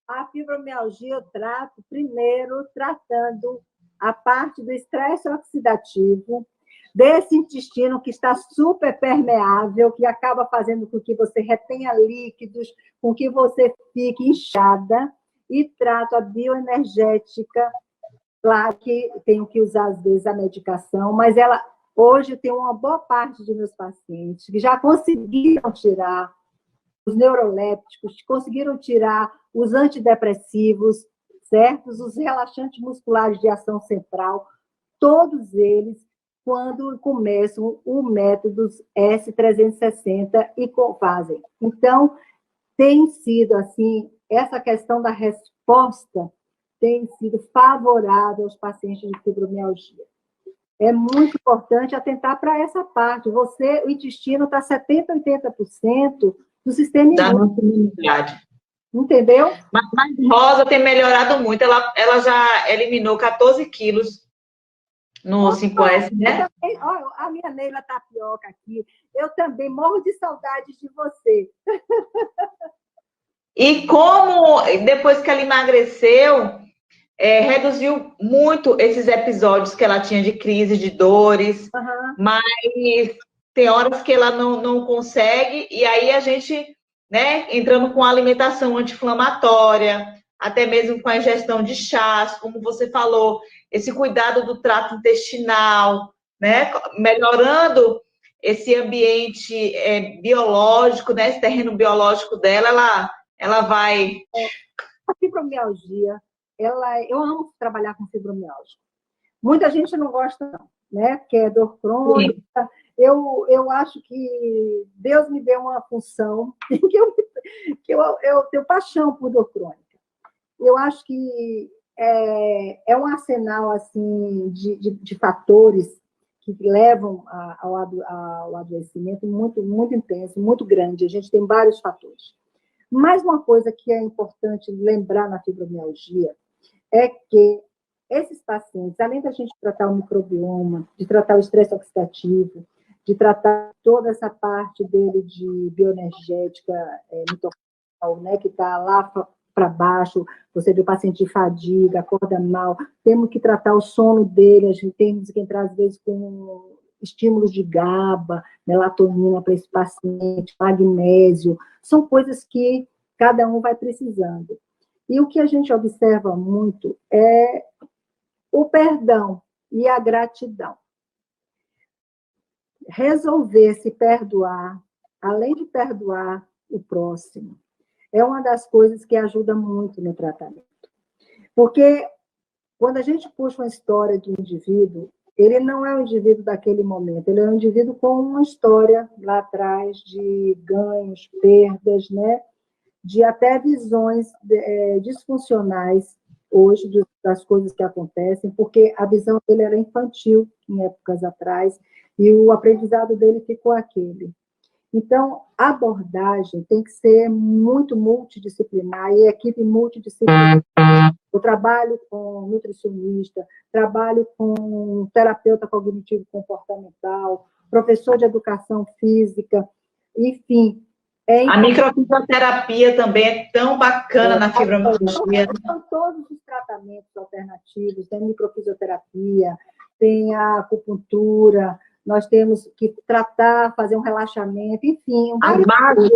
A fibromialgia eu trato primeiro tratando a parte do estresse oxidativo, desse intestino que está super permeável, que acaba fazendo com que você retenha líquidos, com que você fique inchada, e trato a bioenergética. Claro que tenho que usar, às vezes, a medicação, mas hoje tem uma boa parte de meus pacientes que já conseguiram tirar os neurolépticos, conseguiram tirar os antidepressivos, certos, os relaxantes musculares de ação central, todos eles, quando começam o método S360 e fazem. Então, tem sido assim, essa questão da resposta tem sido favorável aos pacientes de fibromialgia. É muito importante atentar para essa parte. O intestino está 70%, 80% do sistema imunidade. Entendeu? Mas Rosa tem melhorado muito. Ela já eliminou 14 quilos no 5S, né? Olha, a minha Neila Tapioca aqui. Eu também morro de saudades de você. E como, depois que ela emagreceu, reduziu muito esses episódios que ela tinha de crise, de dores, mas tem horas que ela não consegue, e aí a gente, né, entrando com alimentação anti-inflamatória, até mesmo com a ingestão de chás, como você falou, esse cuidado do trato intestinal, né, melhorando esse ambiente biológico, né, esse terreno biológico dela, ela vai A fibromialgia, eu amo trabalhar com fibromialgia. Muita gente não gosta, não, né? Porque é dor crônica. Eu acho que Deus me deu uma função que eu tenho paixão por dor crônica. Eu acho que é um arsenal assim, de fatores que levam ao adoecimento muito, muito intenso, muito grande. A gente tem vários fatores. Mas uma coisa que é importante lembrar na fibromialgia é que esses pacientes, além da gente tratar o microbioma, de tratar o estresse oxidativo, de tratar toda essa parte dele de bioenergética mitocondrial, né, que está lá para baixo, você vê o paciente de fadiga, acorda mal, temos que tratar o sono dele, a gente tem que entrar, às vezes, com estímulos de GABA, melatonina para esse paciente, magnésio, são coisas que cada um vai precisando. E o que a gente observa muito é o perdão e a gratidão. Resolver se perdoar, além de perdoar o próximo, é uma das coisas que ajuda muito no tratamento. Porque quando a gente puxa uma história do indivíduo, ele não é um indivíduo daquele momento, ele é um indivíduo com uma história lá atrás de ganhos, perdas, né? De até visões disfuncionais hoje das coisas que acontecem, porque a visão dele era infantil em épocas atrás, e o aprendizado dele ficou aquele. Então, a abordagem tem que ser muito multidisciplinar, e equipe multidisciplinar. Eu trabalho com nutricionista, trabalho com terapeuta cognitivo-comportamental, professor de educação física, enfim. A microfisioterapia também é tão bacana na fibromialgia. São todos os tratamentos alternativos, tem microfisioterapia, tem a acupuntura, nós temos que tratar, fazer um relaxamento, enfim. As barras,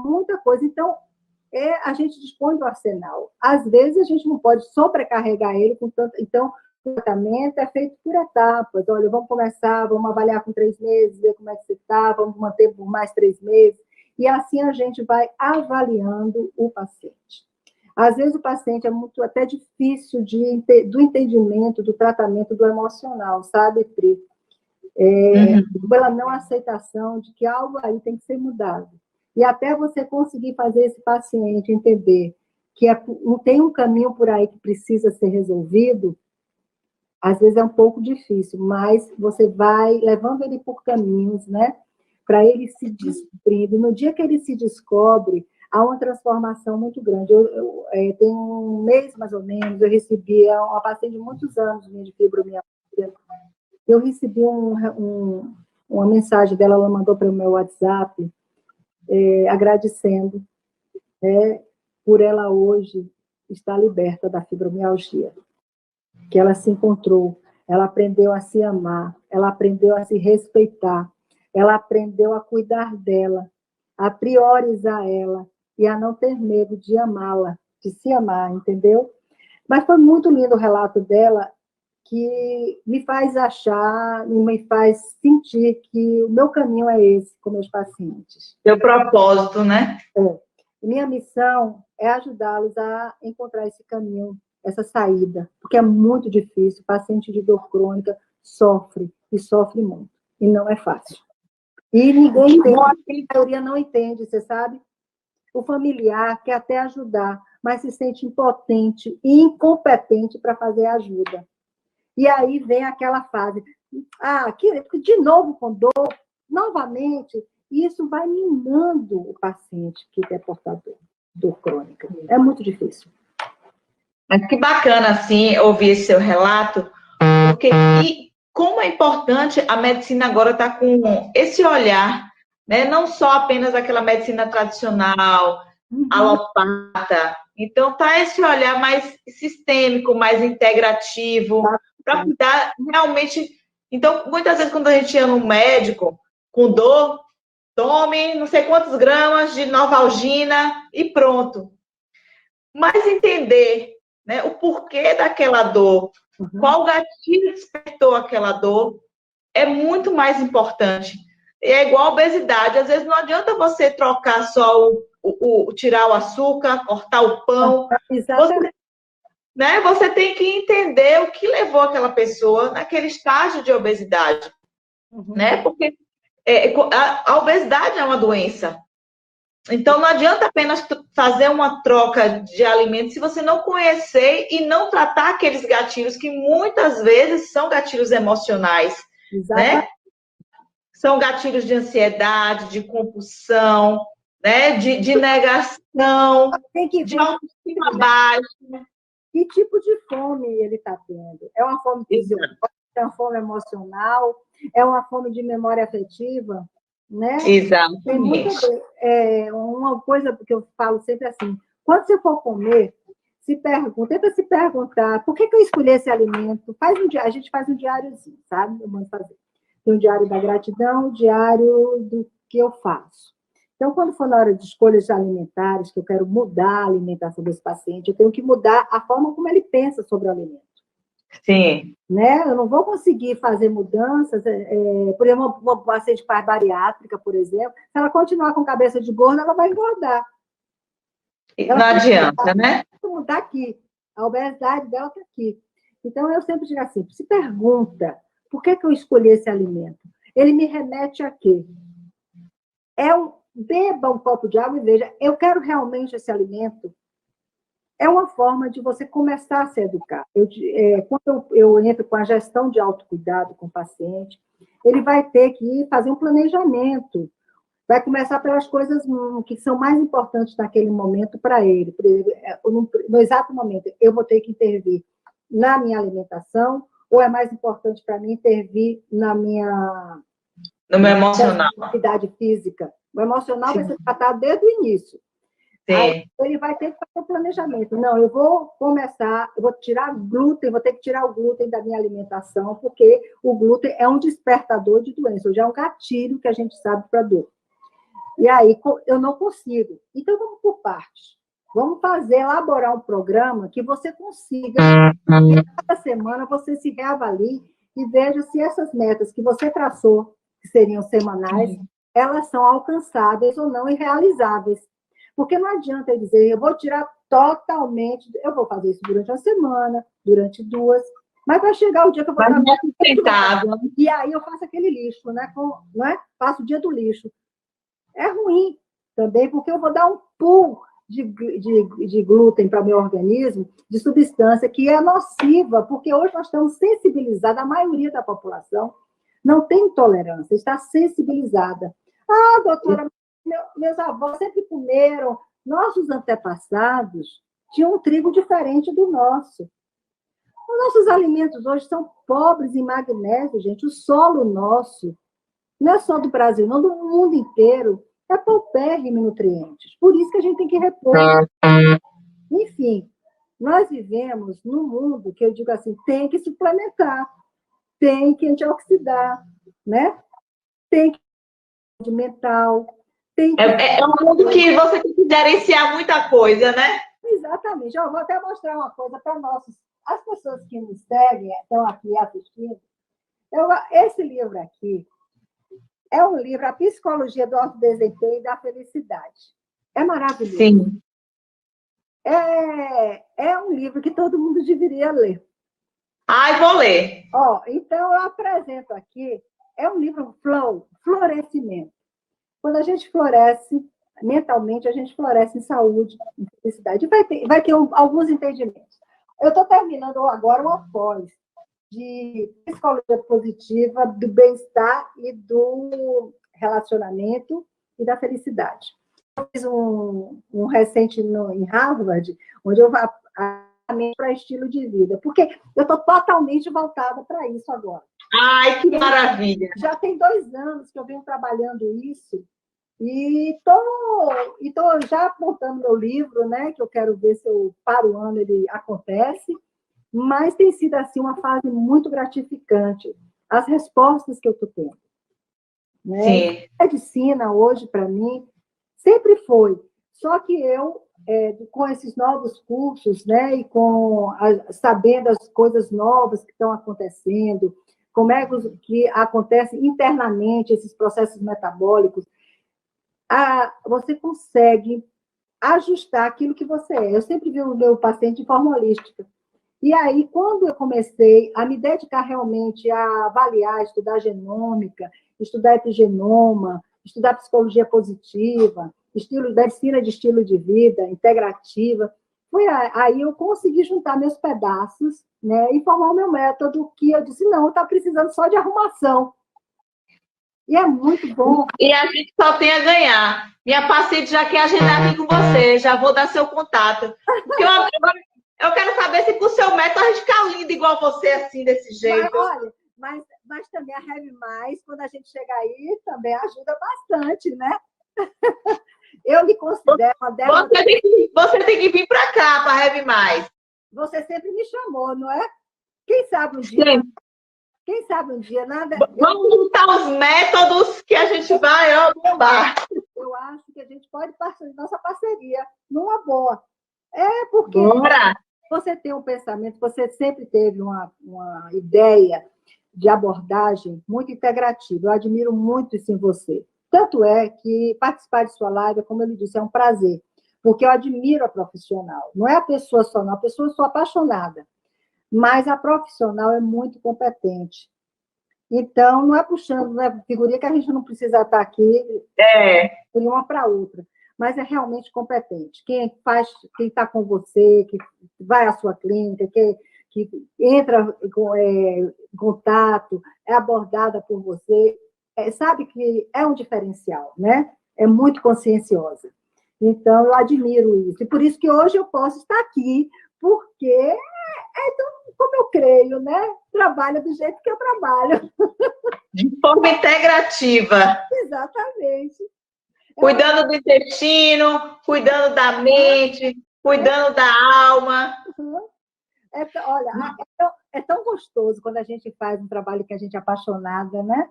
muita coisa. Então, a gente dispõe do arsenal. Às vezes, a gente não pode sobrecarregar ele com tanto... Então, o tratamento é feito por etapas. Olha, vamos começar, vamos avaliar com 3 meses, ver como é que você está, vamos manter por mais 3 meses. E assim a gente vai avaliando o paciente. Às vezes o paciente é muito até difícil do entendimento, do tratamento do emocional, sabe, Pri? Pela não aceitação de que algo aí tem que ser mudado. E até você conseguir fazer esse paciente entender que não tem um caminho por aí que precisa ser resolvido, às vezes é um pouco difícil, mas você vai levando ele por caminhos, né? Para ele se descobrir. No dia que ele se descobre, há uma transformação muito grande. Tem um mês, mais ou menos, eu recebi uma paciente de muitos anos de fibromialgia. Eu recebi uma mensagem dela, ela mandou para o meu WhatsApp, agradecendo, por ela hoje estar liberta da fibromialgia. Que ela se encontrou, ela aprendeu a se amar, ela aprendeu a se respeitar, ela aprendeu a cuidar dela, a priorizar ela e a não ter medo de amá-la, de se amar, entendeu? Mas foi muito lindo o relato dela, que me faz achar, me faz sentir que o meu caminho é esse com meus pacientes. Seu propósito, né? Minha missão é ajudá-los a encontrar esse caminho, essa saída, porque é muito difícil. O paciente de dor crônica sofre, e sofre muito, e não é fácil. E ninguém entende, a maioria não entende, você sabe? O familiar quer até ajudar, mas se sente impotente e incompetente para fazer ajuda. E aí vem aquela fase, de novo com dor, novamente, e isso vai minando o paciente que é portador de dor crônica. É muito difícil. Mas que bacana, assim, ouvir esse seu relato, porque como é importante a medicina agora estar com esse olhar, né? Não só apenas aquela medicina tradicional, alopata. Então, tá esse olhar mais sistêmico, mais integrativo, para cuidar realmente... Então, muitas vezes, quando a gente ia no médico com dor, tome não sei quantos gramas de Novalgina e pronto. Mas entender, né, o porquê daquela dor, qual gatilho despertou aquela dor, é muito mais importante. E é igual a obesidade. Às vezes não adianta você trocar só tirar o açúcar, cortar o pão. Exatamente. Você tem que entender o que levou aquela pessoa naquele estágio de obesidade. Porque a obesidade é uma doença. Então, não adianta apenas fazer uma troca de alimentos se você não conhecer e não tratar aqueles gatilhos que muitas vezes são gatilhos emocionais, né? São gatilhos de ansiedade, de compulsão, né? De negação, de autoestima baixa. Que tipo de fome ele está tendo? É uma fome fisiológica, é uma fome emocional, é uma fome de memória afetiva, né? Exatamente. Tem uma coisa que eu falo sempre assim, quando você for comer, tenta se perguntar por que eu escolhi esse alimento. A gente faz um diáriozinho, sabe? Eu mando fazer. Tem um diário da gratidão, um diário do que eu faço. Então, quando for na hora de escolhas alimentares, que eu quero mudar a alimentação desse paciente, eu tenho que mudar a forma como ele pensa sobre o alimento. Sim. Né? Eu não vou conseguir fazer mudanças, por exemplo, uma paciente bariátrica, por exemplo, se ela continuar com cabeça de gorda, ela vai engordar. Não adianta, né? Está aqui. A obesidade dela está aqui. Então, eu sempre digo assim, se pergunta, por que eu escolhi esse alimento? Ele me remete a quê? Beba um copo de água e veja, eu quero realmente esse alimento? É uma forma de você começar a se educar. Quando eu entro com a gestão de autocuidado com o paciente, ele vai ter que fazer um planejamento. Vai começar pelas coisas que são mais importantes naquele momento para ele. Por exemplo, no exato momento, eu vou ter que intervir na minha alimentação, ou é mais importante para mim intervir no meu emocional. Atividade física. O emocional vai ser tratado desde o início. Aí ele vai ter que fazer o planejamento. Não, eu vou tirar glúten, vou ter que tirar o glúten da minha alimentação, porque o glúten é um despertador de doença, já é um gatilho que a gente sabe para dor. E aí eu não consigo. Então, vamos por partes. Vamos elaborar um programa que você consiga, que cada semana você se reavalie e veja se essas metas que você traçou, que seriam semanais, elas são alcançáveis ou não e realizáveis. Porque não adianta eu dizer, eu vou tirar totalmente, eu vou fazer isso durante uma semana, durante 2, mas vai chegar o dia que eu vou trabalhar. E aí eu faço aquele lixo, né? Não é? Faço o dia do lixo. É ruim também, porque eu vou dar um pool de glúten para o meu organismo, de substância que é nociva, porque hoje nós estamos sensibilizados, a maioria da população não tem intolerância, está sensibilizada. Ah, doutora, meus avós sempre comeram, nossos antepassados tinham um trigo diferente do nosso. Os nossos alimentos hoje são pobres em magnésio, gente. O solo nosso, não é só do Brasil, não, do mundo inteiro, é paupérrimo em nutrientes. Por isso que a gente tem que repor. Enfim, nós vivemos num mundo que eu digo assim, tem que suplementar, tem que antioxidar, né? Tem que mental, tem que... É um mundo que você tem que gerenciar muita coisa, né? Exatamente. Eu vou até mostrar uma coisa para as pessoas que nos seguem, estão aqui assistindo. Esse livro aqui é um livro, A Psicologia do Autodesempenho e da Felicidade. É maravilhoso. Sim. É um livro que todo mundo deveria ler. Ai, vou ler. Então, eu apresento aqui, é um livro florescimento. Quando a gente floresce mentalmente, a gente floresce em saúde, em felicidade. Vai ter alguns entendimentos. Eu estou terminando agora uma pós de psicologia positiva, do bem-estar e do relacionamento e da felicidade. Eu fiz um recente em Harvard, onde eu para estilo de vida, porque eu estou totalmente voltada para isso agora. Ai, que maravilha! Já tem 2 anos que eu venho trabalhando isso e estou já apontando meu livro, né? Que eu quero ver se eu paro o ano ele acontece, mas tem sido assim uma fase muito gratificante. As respostas que eu estou tendo, né? Sim. A medicina hoje para mim sempre foi, só que eu com esses novos cursos, né, e sabendo as coisas novas que estão acontecendo, como é que acontece internamente esses processos metabólicos, você consegue ajustar aquilo que você é. Eu sempre vi o meu paciente de forma holística. E aí, quando eu comecei a me dedicar realmente a avaliar, estudar genômica, estudar epigenoma, estudar psicologia positiva, medicina de estilo de vida, integrativa, foi aí eu consegui juntar meus pedaços, né, e formar o meu método, que eu disse, não, está precisando só de arrumação. E é muito bom. E a gente só tem a ganhar. Minha paciente já quer agendar aqui com você, já vou dar seu contato. Porque eu quero saber se com o seu método a gente ficar linda igual você, assim, desse jeito. Olha, mas também a Heavy Mais, quando a gente chega aí, também ajuda bastante, né? Eu me considero uma delas. Você tem que vir para cá, para a Heavy Mais. Você sempre me chamou, não é? Quem sabe um dia? Sim. Quem sabe um dia? Nada. Vamos juntar os métodos que a gente vai bombar. Eu acho que a gente pode fazer nossa parceria numa boa. É porque Bora. Você tem um pensamento, você sempre teve uma ideia de abordagem muito integrativa. Eu admiro muito isso em você. Tanto é que participar de sua live, como eu lhe disse, é um prazer, porque eu admiro a profissional. Não é a pessoa só, não. A pessoa eu sou apaixonada, mas a profissional é muito competente. Então, não é puxando, não é figurinha que a gente não precisa estar aqui de uma para outra, mas é realmente competente. Quem está com você, que vai à sua clínica, que entra em contato, é abordada por você, sabe que é um diferencial, né? É muito conscienciosa. Então, eu admiro isso. E por isso que hoje eu posso estar aqui, porque como eu creio, né? Trabalho do jeito que eu trabalho. De forma integrativa. Exatamente. Cuidando do intestino, cuidando da mente, cuidando da alma. Olha, é tão gostoso quando a gente faz um trabalho que a gente é apaixonada, né?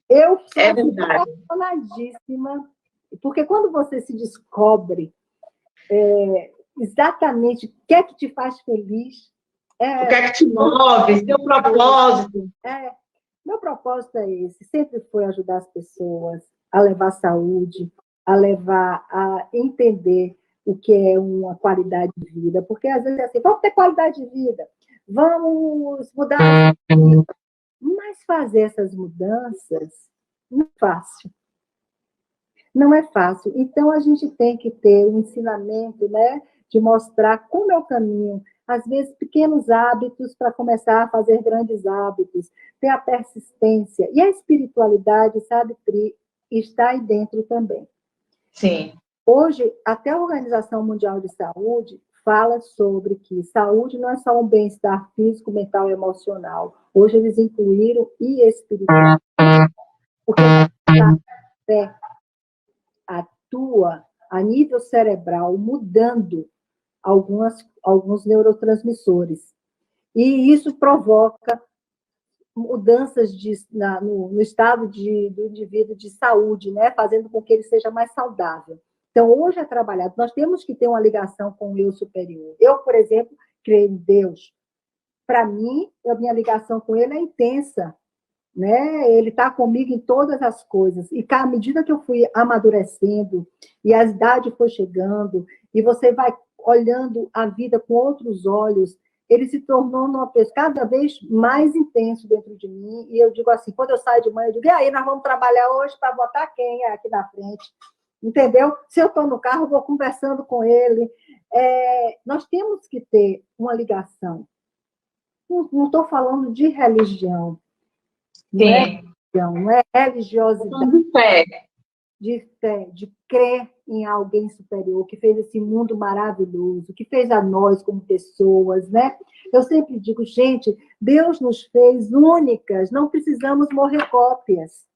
Eu sou apaixonadíssima, porque quando você se descobre exatamente o que é que te faz feliz, o que é que te move, seu propósito. Meu propósito é esse, sempre foi ajudar as pessoas a levar saúde, a levar a entender o que é uma qualidade de vida, porque às vezes é assim, vamos ter qualidade de vida, vamos mudar, mas fazer essas mudanças não é fácil. Não é fácil. Então, a gente tem que ter um ensinamento, né, de mostrar como é o caminho, às vezes pequenos hábitos para começar a fazer grandes hábitos, ter a persistência. E a espiritualidade, sabe, Pri, está aí dentro também. Sim. Hoje, até a Organização Mundial de Saúde fala sobre que saúde não é só um bem-estar físico, mental e emocional. Hoje eles incluíram e espiritual. Porque a fé atua a nível cerebral, mudando alguns neurotransmissores. E isso provoca mudanças no estado do indivíduo de saúde, né? Fazendo com que ele seja mais saudável. Então, hoje é trabalhado. Nós temos que ter uma ligação com o eu superior. Eu, por exemplo, creio em Deus. Para mim, a minha ligação com ele é intensa. Né? Ele está comigo em todas as coisas. E à medida que eu fui amadurecendo, e a idade foi chegando, e você vai olhando a vida com outros olhos, ele se tornou uma pessoa cada vez mais intenso dentro de mim. E eu digo assim, quando eu saio de manhã, eu digo, e aí, nós vamos trabalhar hoje para botar quem aqui na frente? Entendeu? Se eu estou no carro, eu vou conversando com ele. Nós temos que ter uma ligação. Não estou falando de religião. Não é religiosidade. De fé, de crer em alguém superior, que fez esse mundo maravilhoso, que fez a nós como pessoas, né? Eu sempre digo, gente, Deus nos fez únicas, não precisamos morrer cópias,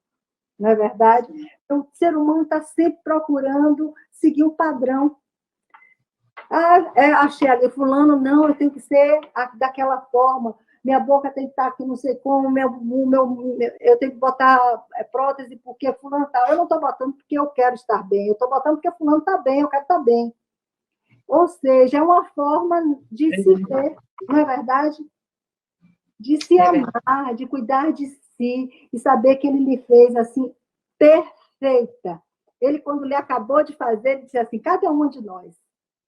não é verdade? Então, o ser humano está sempre procurando seguir o padrão. Achei ali, fulano, não, eu tenho que ser daquela forma, minha boca tem que estar aqui, não sei como, eu tenho que botar prótese porque fulano está. Eu não estou botando porque eu quero estar bem, eu estou botando porque fulano está bem, eu quero estar bem. Ou seja, é uma forma de se ver, não é verdade? De se amar, de cuidar de si, e saber que ele me fez assim, perfeita. Ele, quando ele acabou de fazer, ele disse assim, cada um de nós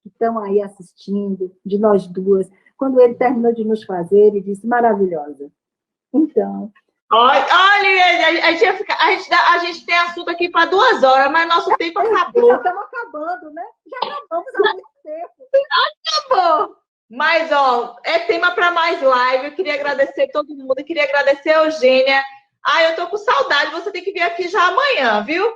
que estão aí assistindo, de nós duas, quando ele terminou de nos fazer, ele disse, maravilhosa. Então... Olha, a gente tem assunto aqui para 2 horas, mas nosso tempo acabou. Já estamos acabando, né? Já acabamos há muito tempo. Acabou. Mas, ó, é tema para mais live. Eu queria agradecer todo mundo. Eu queria agradecer a Eugênia. Eu tô com saudade. Você tem que vir aqui já amanhã, viu?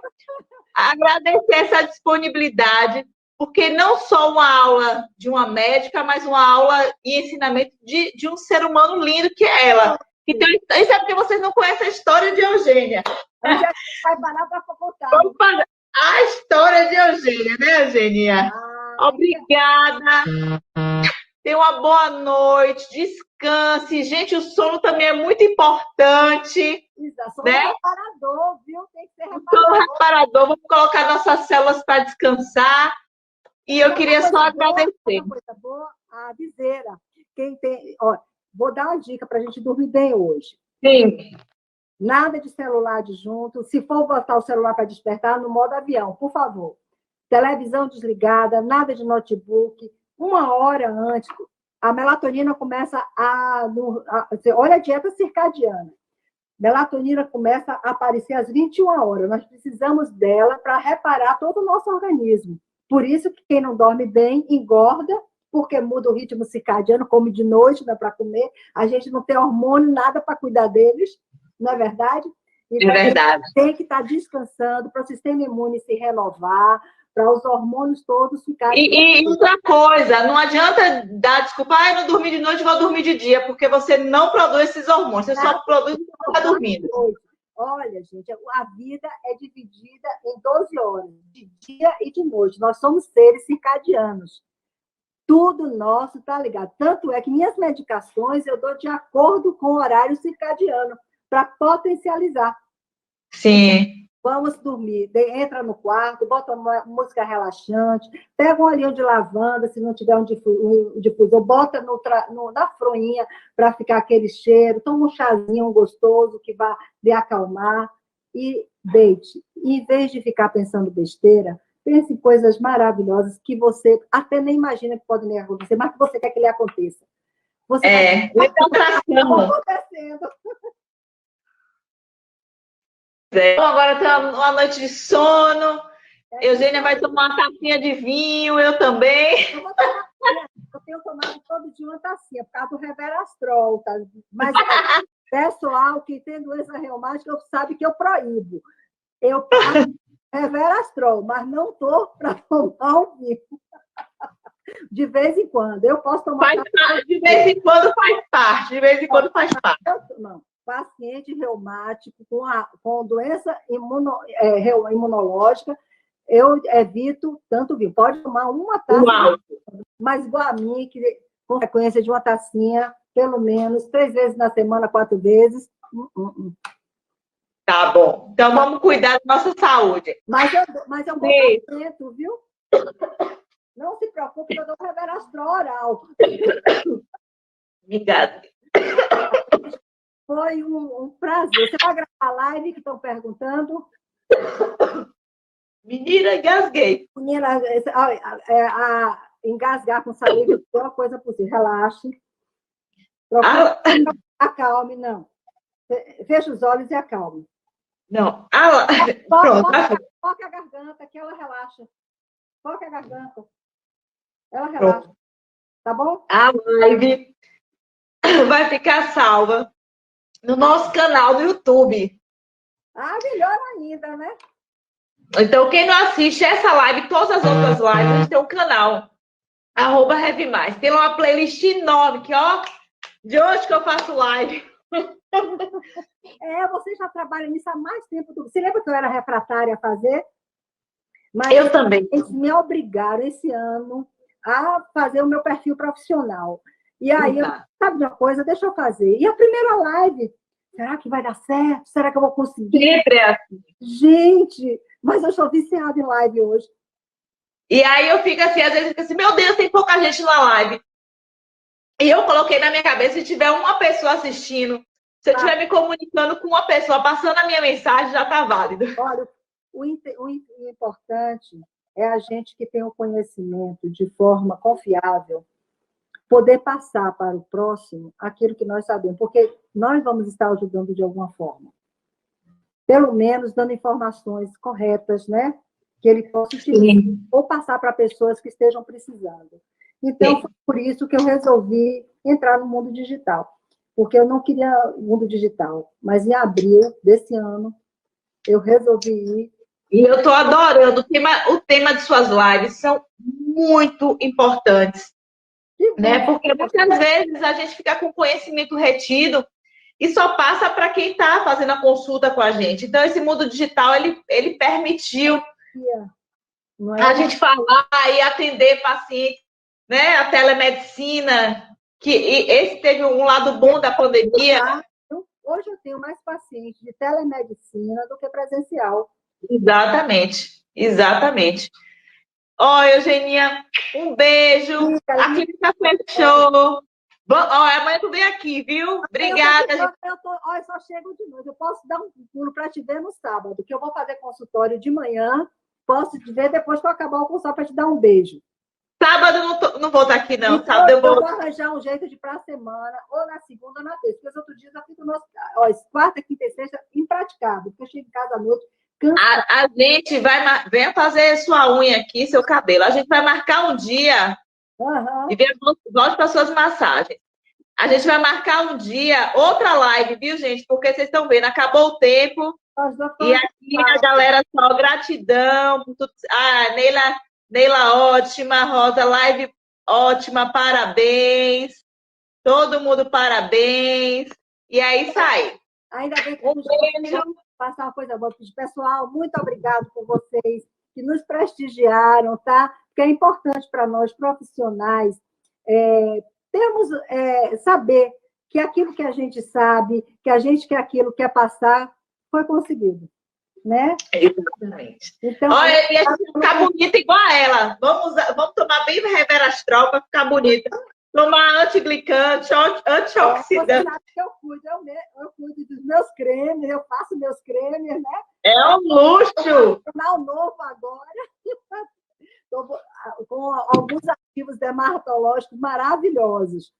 Agradecer essa disponibilidade, porque não só uma aula de uma médica, mas uma aula e ensinamento de um ser humano lindo que é ela. Então, isso é porque vocês não conhecem a história de Eugênia. A gente vai parar para contar. Vamos fazer a história de Eugênia, né, Eugênia? Obrigada. Tenha uma boa noite. Descanse. Gente, o sono também é muito importante. Isso, né? Reparador, viu? Tem que ser reparador. Sono reparador. Vamos colocar nossas células para descansar. E eu queria só agradecer. Uma coisa boa, a viseira. Quem tem... Ó, vou dar uma dica para a gente dormir bem hoje. Sim. Nada de celular de junto. Se for botar o celular para despertar, no modo avião, por favor. Televisão desligada, nada de notebook. 1 hora antes, a melatonina começa olha a dieta circadiana. Melatonina começa a aparecer às 21 horas. Nós precisamos dela para reparar todo o nosso organismo. Por isso que quem não dorme bem engorda, porque muda o ritmo circadiano, come de noite, dá para comer. A gente não tem hormônio, nada para cuidar deles, não é verdade? Então, é verdade. Tem que estar descansando para o sistema imune se renovar, para os hormônios todos ficarem... E outra coisa, não adianta dar desculpa, eu não dormi de noite, vou dormir de dia, porque você não produz esses hormônios, você só produz quando está dormindo. Olha, gente, a vida é dividida em 12 horas, de dia e de noite. Nós somos seres circadianos. Tudo nosso está ligado. Tanto é que minhas medicações eu dou de acordo com o horário circadiano, para potencializar. Sim. Vamos dormir. Entra no quarto, bota uma música relaxante, pega um olhinho de lavanda, se não tiver um difusor, bota na froinha para ficar aquele cheiro, toma um chazinho gostoso que vai lhe acalmar e deite. E, em vez de ficar pensando besteira, pense em coisas maravilhosas que você até nem imagina que podem acontecer, mas que você quer que lhe aconteça. Você acontecendo. Agora tem uma noite de sono. Eugênia vai tomar uma tacinha de vinho, eu também. Eu tenho tomado todo dia uma tacinha, por causa do Reverastrol. Tá? Mas pessoal que tem doença reumática sabe que eu proíbo. Eu passo Reverastrol, mas não estou para tomar o vinho. De vez em quando. Eu posso tomar... De vez em quando faz parte. De vez em quando faz parte. Não. Paciente reumático com doença imunológica, eu evito tanto vinho. Pode tomar uma taça, mas igual a mim, que com frequência de uma tacinha, pelo menos 3 vezes na semana, 4 vezes. Tá bom. Então vamos cuidar da nossa saúde. Mas eu vou dentro, viu? Não se preocupe, que eu dou Reverastrol oral. Obrigada. Foi um prazer. Você vai gravar a live que estão perguntando? Menina, engasguei. Menina, engasgar com saliva é a pior coisa possível. Relaxe. Acalme, não. Feche os olhos e acalme. Não. Pronto. Foca a garganta, que ela relaxa. Foca a garganta. Ela relaxa. Pronto. Tá bom? A live vai ficar salva no nosso canal do YouTube. Melhor ainda, né? Então, quem não assiste essa live, todas as outras lives, a gente tem um canal, @RevMais. Tem uma playlist enorme, que ó, de hoje que eu faço live. Você já trabalha nisso há mais tempo. Você lembra que eu era refratária a fazer? Mas eu também. Eles me obrigaram esse ano a fazer o meu perfil profissional. E aí, sabe de uma coisa? Deixa eu fazer. E a primeira live, será que vai dar certo? Será que eu vou conseguir? Sempre é assim. Gente, mas eu sou viciada em live hoje. E aí eu fico assim, às vezes, assim, meu Deus, tem pouca gente na live. E eu coloquei na minha cabeça, se tiver uma pessoa assistindo, se eu estiver me comunicando com uma pessoa, passando a minha mensagem, já está válido. Olha, o importante é a gente que tem o conhecimento de forma confiável poder passar para o próximo aquilo que nós sabemos, porque nós vamos estar ajudando de alguma forma. Pelo menos dando informações corretas, né? Que ele possa utilizar, ou passar para pessoas que estejam precisando. Então, foi por isso que eu resolvi entrar no mundo digital, porque eu não queria o mundo digital, mas em abril desse ano, eu resolvi ir. E eu estou adorando. O tema de suas lives são muito importantes, né? Porque muitas vezes a gente fica com conhecimento retido e só passa para quem está fazendo a consulta com a gente. Então, esse mundo digital, ele permitiu a gente falar e atender pacientes, né? A telemedicina, que esse teve um lado bom da pandemia. Hoje eu tenho mais pacientes de telemedicina do que presencial. Exatamente, exatamente. Ó, Eugenia, um beijo. A clínica fechou. Amanhã tu vem aqui, viu? Obrigada. Eu só chego de noite. Eu posso dar um pulo para te ver no sábado, que eu vou fazer consultório de manhã. Posso te ver depois que eu acabar o consultório para te dar um beijo. Sábado não vou estar aqui, não. Então, Sábado eu vou arranjar um jeito de ir para a semana, ou na segunda ou na terça. Porque os outros dias eu fico no hospital. Ó, quarta, quinta e sexta, impraticável. Porque eu chego em casa à noite. A gente vai... Venha fazer sua unha aqui, seu cabelo. A gente vai marcar um dia e ver volte para suas massagens. A gente vai marcar um dia, outra live, viu, gente? Porque vocês estão vendo, acabou o tempo. E aqui a galera só gratidão. Neila ótima, Rosa, live ótima, parabéns. Todo mundo parabéns. E é isso aí. Ainda bem que beijo. Passar uma coisa boa. Pessoal, muito obrigado por vocês que nos prestigiaram, tá? Porque é importante para nós, profissionais, saber que aquilo que a gente sabe, que a gente quer passar, foi conseguido, né? Exatamente. Então, olha, e a gente ficar bonita igual a ela. Vamos tomar bem Resveratrol para ficar bonita. Tomar antiglicante, antioxidante. Você sabe que eu cuido dos meus cremes, eu faço meus cremes, né? É um luxo! Vou tornar um novo agora. Com alguns ativos dermatológicos maravilhosos.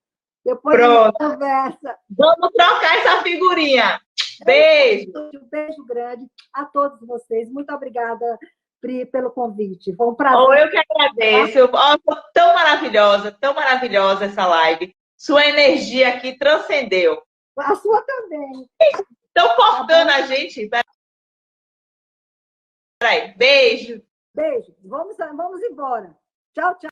Depois a gente conversa. Vamos trocar essa figurinha. Beijo. Um beijo grande a todos vocês. Muito obrigada, Pri, pelo convite. Foi um prazer. Eu que agradeço. Tão maravilhosa essa live. Sua energia aqui transcendeu. A sua também. Estão cortando a gente. Peraí. Beijo. Beijo. Vamos embora. Tchau, tchau.